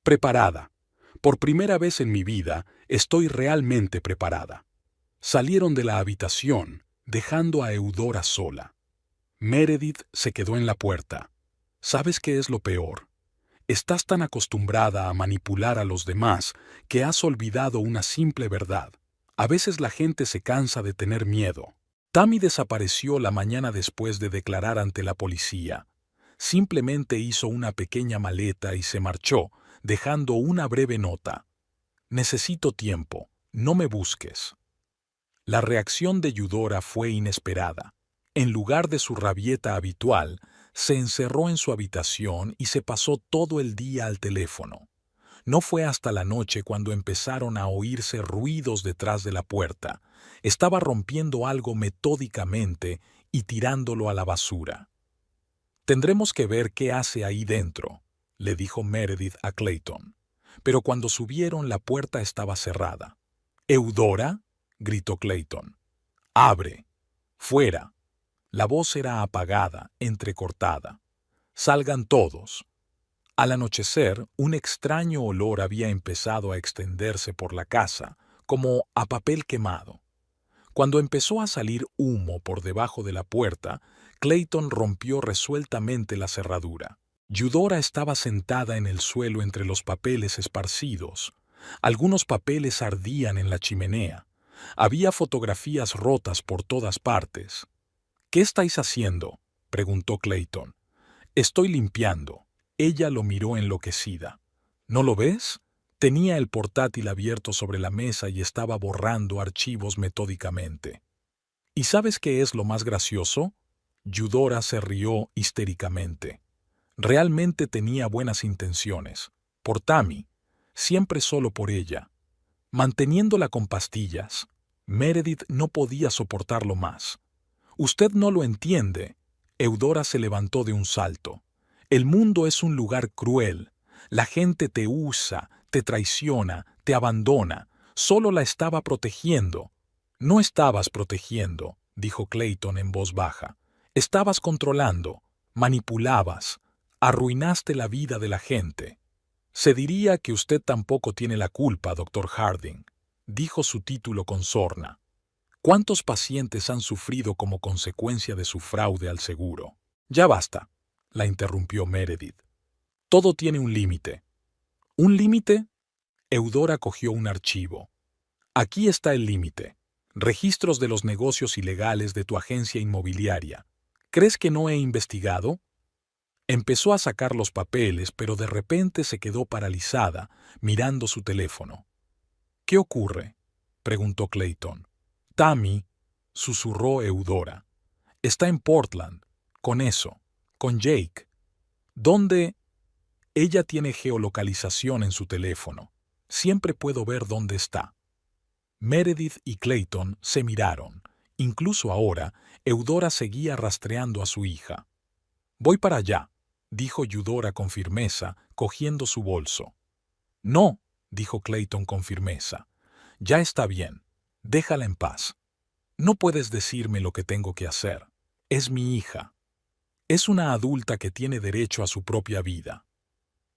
S1: Preparada. Por primera vez en mi vida, estoy realmente preparada. Salieron de la habitación, dejando a Eudora sola. Meredith se quedó en la puerta. ¿Sabes qué es lo peor? Estás tan acostumbrada a manipular a los demás que has olvidado una simple verdad. A veces la gente se cansa de tener miedo. Tammy desapareció la mañana después de declarar ante la policía. Simplemente hizo una pequeña maleta y se marchó, dejando una breve nota. Necesito tiempo, no me busques. La reacción de Eudora fue inesperada. En lugar de su rabieta habitual, se encerró en su habitación y se pasó todo el día al teléfono. No fue hasta la noche cuando empezaron a oírse ruidos detrás de la puerta. Estaba rompiendo algo metódicamente y tirándolo a la basura. «Tendremos que ver qué hace ahí dentro», le dijo Meredith a Clayton. Pero cuando subieron, la puerta estaba cerrada. «¿Eudora?», gritó Clayton. «Abre. Fuera». La voz era apagada, entrecortada. «Salgan todos». Al anochecer, un extraño olor había empezado a extenderse por la casa, como a papel quemado. Cuando empezó a salir humo por debajo de la puerta, Clayton rompió resueltamente la cerradura. Eudora estaba sentada en el suelo entre los papeles esparcidos. Algunos papeles ardían en la chimenea. Había fotografías rotas por todas partes. «¿Qué estáis haciendo?», preguntó Clayton. «Estoy limpiando». Ella lo miró enloquecida. «¿No lo ves?». Tenía el portátil abierto sobre la mesa y estaba borrando archivos metódicamente. «¿Y sabes qué es lo más gracioso?». Eudora se rió histéricamente. Realmente tenía buenas intenciones. Por Tammy, siempre solo por ella. Manteniéndola con pastillas. Meredith no podía soportarlo más. «Usted no lo entiende». Eudora se levantó de un salto. «El mundo es un lugar cruel. La gente te usa, te traiciona, te abandona. Solo la estaba protegiendo». «No estabas protegiendo», dijo Clayton en voz baja. «Estabas controlando, manipulabas, arruinaste la vida de la gente». «Se diría que usted tampoco tiene la culpa, doctor Harding», dijo su título con sorna. «¿Cuántos pacientes han sufrido como consecuencia de su fraude al seguro?». «Ya basta», la interrumpió Meredith. «Todo tiene un límite». «¿Un límite?». Eudora cogió un archivo. «Aquí está el límite. Registros de los negocios ilegales de tu agencia inmobiliaria. ¿Crees que no he investigado?». Empezó a sacar los papeles, pero de repente se quedó paralizada, mirando su teléfono. «¿Qué ocurre?», preguntó Clayton. «Tammy», susurró Eudora. «Está en Portland, con eso, con Jake». «¿Dónde?». «Ella tiene geolocalización en su teléfono. Siempre puedo ver dónde está». Meredith y Clayton se miraron. Incluso ahora, Eudora seguía rastreando a su hija. «Voy para allá», dijo Eudora con firmeza, cogiendo su bolso. «No», dijo Clayton con firmeza. «Ya está bien. Déjala en paz. No puedes decirme lo que tengo que hacer. Es mi hija. Es una adulta que tiene derecho a su propia vida».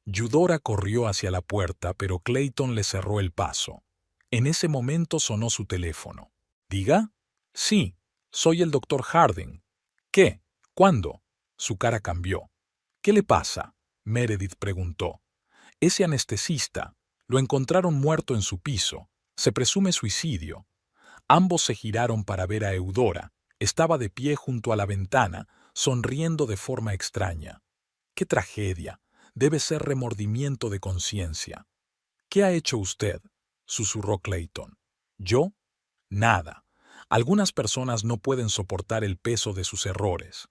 S1: Eudora corrió hacia la puerta, pero Clayton le cerró el paso. En ese momento sonó su teléfono. «¿Diga?». «Sí, soy el doctor Harding». «¿Qué? ¿Cuándo?». Su cara cambió. «¿Qué le pasa?», Meredith preguntó. «Ese anestesista. Lo encontraron muerto en su piso. Se presume suicidio». Ambos se giraron para ver a Eudora. Estaba de pie junto a la ventana, sonriendo de forma extraña. «¡Qué tragedia! Debe ser remordimiento de conciencia». «¿Qué ha hecho usted?», susurró Clayton. «¿Yo? Nada. Algunas personas no pueden soportar el peso de sus errores».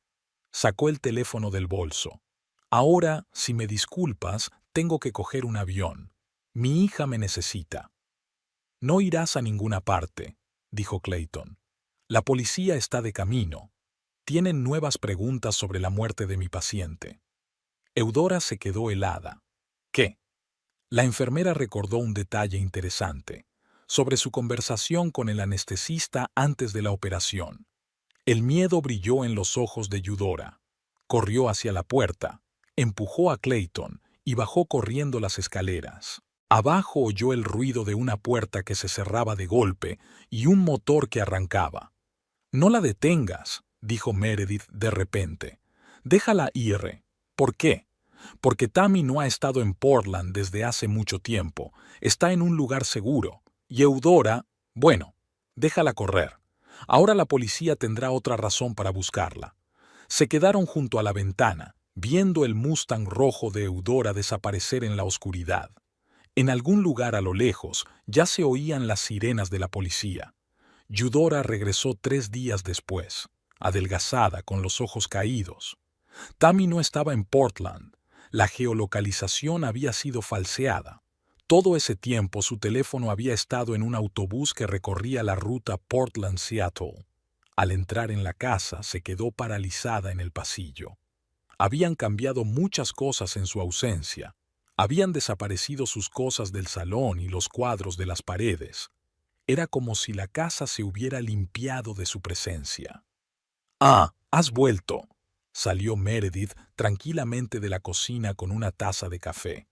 S1: Sacó el teléfono del bolso. «Ahora, si me disculpas, tengo que coger un avión. Mi hija me necesita». «No irás a ninguna parte», dijo Clayton. «La policía está de camino. Tienen nuevas preguntas sobre la muerte de mi paciente». Eudora se quedó helada. ¿Qué? La enfermera recordó un detalle interesante sobre su conversación con el anestesista antes de la operación. El miedo brilló en los ojos de Eudora. Corrió hacia la puerta, empujó a Clayton y bajó corriendo las escaleras. Abajo oyó el ruido de una puerta que se cerraba de golpe y un motor que arrancaba. «No la detengas», dijo Meredith de repente. «Déjala ir». «¿Por qué?» «Porque Tammy no ha estado en Portland desde hace mucho tiempo. Está en un lugar seguro. Y Eudora, bueno, déjala correr. Ahora la policía tendrá otra razón para buscarla». Se quedaron junto a la ventana, viendo el Mustang rojo de Eudora desaparecer en la oscuridad. En algún lugar a lo lejos ya se oían las sirenas de la policía. Eudora regresó 3 días después, adelgazada, con los ojos caídos. Tammy no estaba en Portland. La geolocalización había sido falseada. Todo ese tiempo su teléfono había estado en un autobús que recorría la ruta Portland-Seattle. Al entrar en la casa, se quedó paralizada en el pasillo. Habían cambiado muchas cosas en su ausencia. Habían desaparecido sus cosas del salón y los cuadros de las paredes. Era como si la casa se hubiera limpiado de su presencia. «Ah, has vuelto», salió Meredith tranquilamente de la cocina con una taza de café.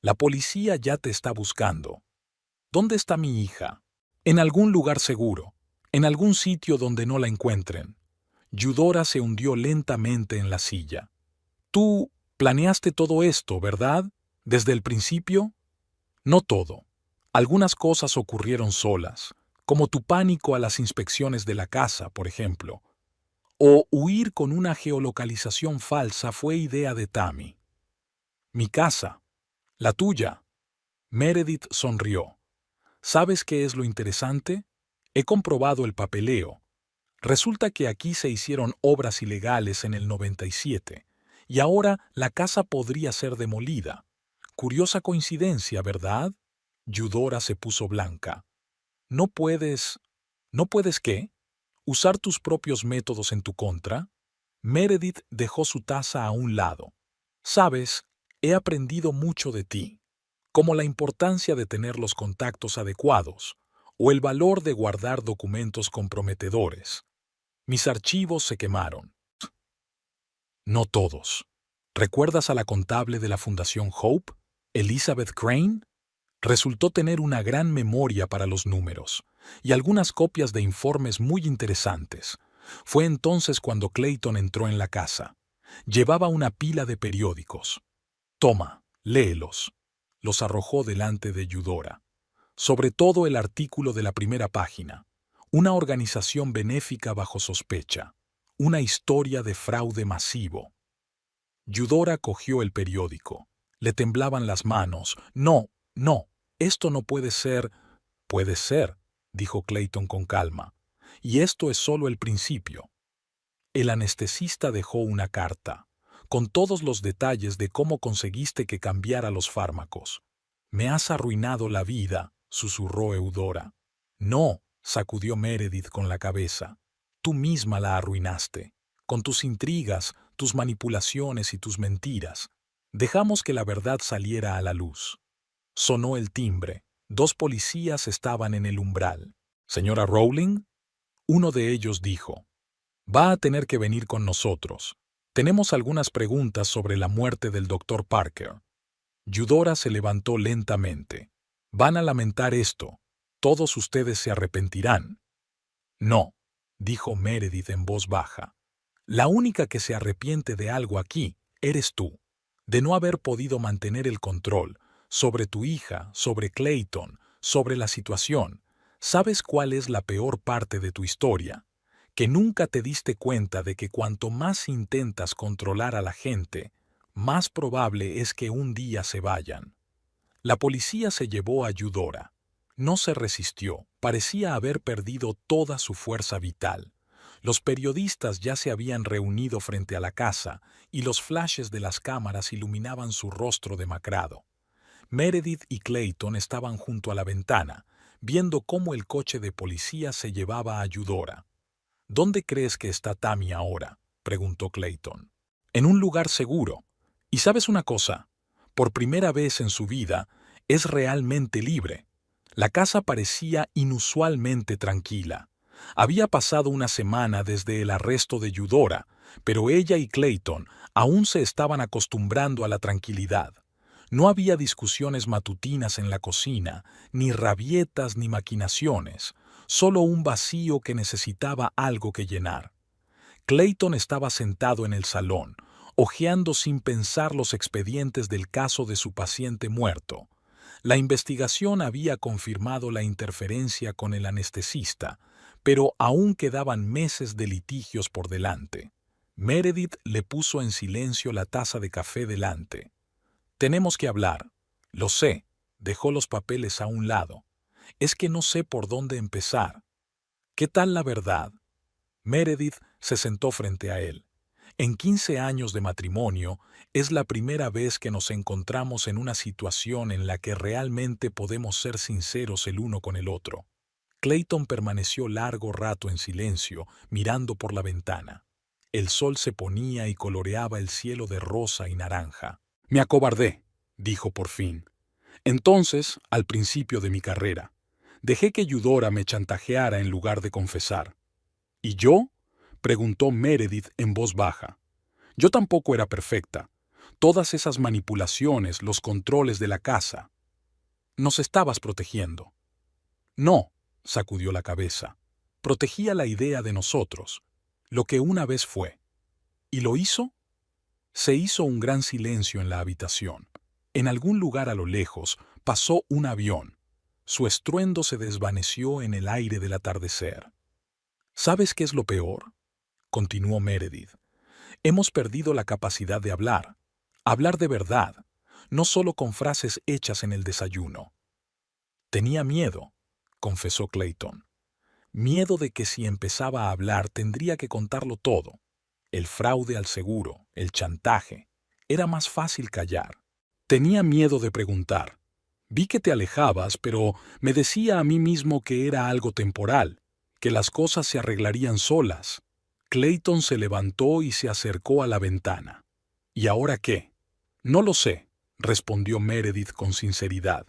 S1: «La policía ya te está buscando. ¿Dónde está mi hija?» «En algún lugar seguro, en algún sitio donde no la encuentren». Eudora se hundió lentamente en la silla. «Tú planeaste todo esto, ¿verdad? ¿Desde el principio?» «No todo. Algunas cosas ocurrieron solas, como tu pánico a las inspecciones de la casa, por ejemplo. O huir con una geolocalización falsa fue idea de Tammy». «Mi casa. La tuya». Meredith sonrió. «¿Sabes qué es lo interesante? He comprobado el papeleo. Resulta que aquí se hicieron obras ilegales en el 97, y ahora la casa podría ser demolida. Curiosa coincidencia, ¿verdad?» Eudora se puso blanca. «¿No puedes... ¿No puedes qué? ¿Usar tus propios métodos en tu contra?» Meredith dejó su taza a un lado. «Sabes, he aprendido mucho de ti, como la importancia de tener los contactos adecuados o el valor de guardar documentos comprometedores. Mis archivos se quemaron». «No todos. ¿Recuerdas a la contable de la Fundación Hope, Elizabeth Crane? Resultó tener una gran memoria para los números y algunas copias de informes muy interesantes. Fue entonces cuando Clayton entró en la casa. Llevaba una pila de periódicos. «Toma, léelos». Los arrojó delante de Eudora. Sobre todo el artículo de la primera página. Una organización benéfica bajo sospecha. Una historia de fraude masivo. Eudora cogió el periódico. Le temblaban las manos. «No, no, esto no puede ser». «Puede ser», dijo Clayton con calma. «Y esto es solo el principio». El anestesista dejó una carta, con todos los detalles de cómo conseguiste que cambiara los fármacos. «Me has arruinado la vida», susurró Eudora. «No», sacudió Meredith con la cabeza. «Tú misma la arruinaste, con tus intrigas, tus manipulaciones y tus mentiras. Dejamos que la verdad saliera a la luz». Sonó el timbre. 2 policías estaban en el umbral. «¿Señora Rowling?» Uno de ellos dijo. «Va a tener que venir con nosotros. Tenemos algunas preguntas sobre la muerte del Dr. Parker». Eudora se levantó lentamente. «Van a lamentar esto. Todos ustedes se arrepentirán». «No», dijo Meredith en voz baja. «La única que se arrepiente de algo aquí eres tú, de no haber podido mantener el control sobre tu hija, sobre Clayton, sobre la situación. ¿Sabes cuál es la peor parte de tu historia? Que nunca te diste cuenta de que cuanto más intentas controlar a la gente, más probable es que un día se vayan». La policía se llevó a Eudora. No se resistió, parecía haber perdido toda su fuerza vital. Los periodistas ya se habían reunido frente a la casa y los flashes de las cámaras iluminaban su rostro demacrado. Meredith y Clayton estaban junto a la ventana, viendo cómo el coche de policía se llevaba a Eudora. «¿Dónde crees que está Tammy ahora?», preguntó Clayton. «En un lugar seguro. Y sabes una cosa, por primera vez en su vida, es realmente libre. La casa parecía inusualmente tranquila. Había pasado una semana desde el arresto de Eudora, pero ella y Clayton aún se estaban acostumbrando a la tranquilidad. No había discusiones matutinas en la cocina, ni rabietas ni maquinaciones, solo un vacío que necesitaba algo que llenar. Clayton estaba sentado en el salón, hojeando sin pensar los expedientes del caso de su paciente muerto. La investigación había confirmado la interferencia con el anestesista, pero aún quedaban meses de litigios por delante. Meredith le puso en silencio la taza de café delante. Tenemos que hablar. Lo sé. Dejó los papeles a un lado. Es que no sé por dónde empezar. ¿Qué tal la verdad? Meredith se sentó frente a él. En 15 años de matrimonio, es la primera vez que nos encontramos en una situación en la que realmente podemos ser sinceros el uno con el otro. Clayton permaneció largo rato en silencio, mirando por la ventana. El sol se ponía y coloreaba el cielo de rosa y naranja. Me acobardé, dijo por fin. Entonces, al principio de mi carrera, dejé que Eudora me chantajeara en lugar de confesar. ¿Y yo? Preguntó Meredith en voz baja. Yo tampoco era perfecta. Todas esas manipulaciones, los controles de la casa. Nos estabas protegiendo. No, sacudió la cabeza. Protegía la idea de nosotros, lo que una vez fue. ¿Y lo hizo? Se hizo un gran silencio en la habitación. En algún lugar a lo lejos pasó un avión. Su estruendo se desvaneció en el aire del atardecer. ¿Sabes qué es lo peor? Continuó Meredith. Hemos perdido la capacidad de hablar. Hablar de verdad, no solo con frases hechas en el desayuno. Tenía miedo, confesó Clayton. Miedo de que si empezaba a hablar tendría que contarlo todo. El fraude al seguro, el chantaje. Era más fácil callar. Tenía miedo de preguntar. Vi que te alejabas, pero me decía a mí mismo que era algo temporal, que las cosas se arreglarían solas. Clayton se levantó y se acercó a la ventana. ¿Y ahora qué? No lo sé, respondió Meredith con sinceridad.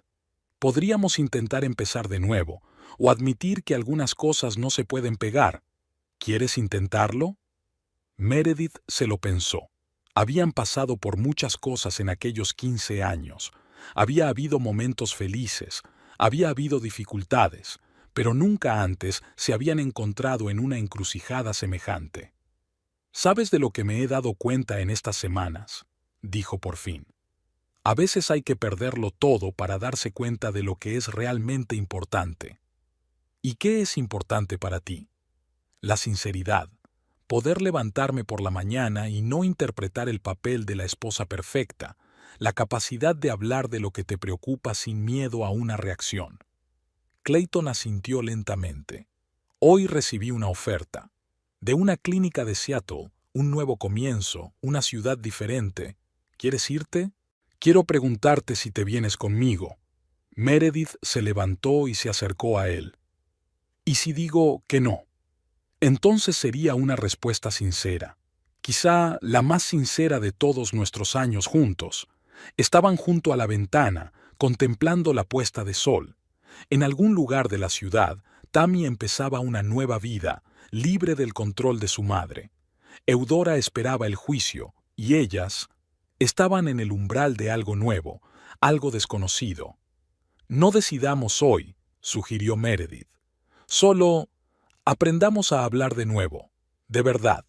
S1: Podríamos intentar empezar de nuevo, o admitir que algunas cosas no se pueden pegar. ¿Quieres intentarlo? Meredith se lo pensó. Habían pasado por muchas cosas en aquellos 15 años. Había habido momentos felices, había habido dificultades, pero nunca antes se habían encontrado en una encrucijada semejante. ¿Sabes de lo que me he dado cuenta en estas semanas?, dijo por fin. A veces hay que perderlo todo para darse cuenta de lo que es realmente importante. ¿Y qué es importante para ti? La sinceridad. Poder levantarme por la mañana y no interpretar el papel de la esposa perfecta, la capacidad de hablar de lo que te preocupa sin miedo a una reacción. Clayton asintió lentamente. Hoy recibí una oferta. De una clínica de Seattle, un nuevo comienzo, una ciudad diferente. ¿Quieres irte? Quiero preguntarte si te vienes conmigo. Meredith se levantó y se acercó a él. ¿Y si digo que no? Entonces sería una respuesta sincera, quizá la más sincera de todos nuestros años juntos. Estaban junto a la ventana, contemplando la puesta de sol. En algún lugar de la ciudad, Tammy empezaba una nueva vida, libre del control de su madre. Eudora esperaba el juicio, y ellas estaban en el umbral de algo nuevo, algo desconocido. No decidamos hoy, sugirió Meredith. Solo aprendamos a hablar de nuevo, de verdad.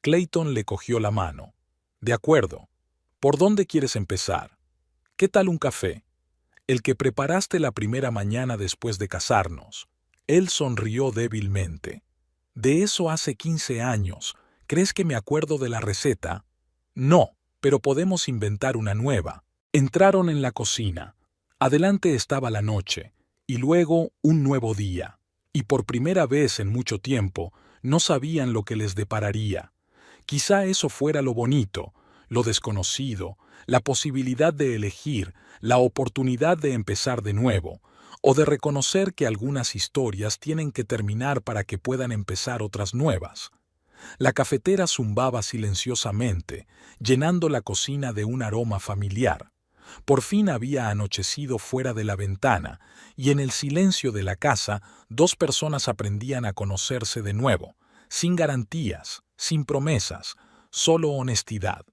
S1: Clayton le cogió la mano. De acuerdo. ¿Por dónde quieres empezar? ¿Qué tal un café? El que preparaste la primera mañana después de casarnos. Él sonrió débilmente. De eso hace 15 años. ¿Crees que me acuerdo de la receta? No, pero podemos inventar una nueva. Entraron en la cocina. Adelante estaba la noche, y luego un nuevo día. Y por primera vez en mucho tiempo, no sabían lo que les depararía. Quizá eso fuera lo bonito, lo desconocido, la posibilidad de elegir, la oportunidad de empezar de nuevo, o de reconocer que algunas historias tienen que terminar para que puedan empezar otras nuevas. La cafetera zumbaba silenciosamente, llenando la cocina de un aroma familiar. Por fin había anochecido fuera de la ventana, y en el silencio de la casa, dos personas aprendían a conocerse de nuevo, sin garantías, sin promesas, solo honestidad.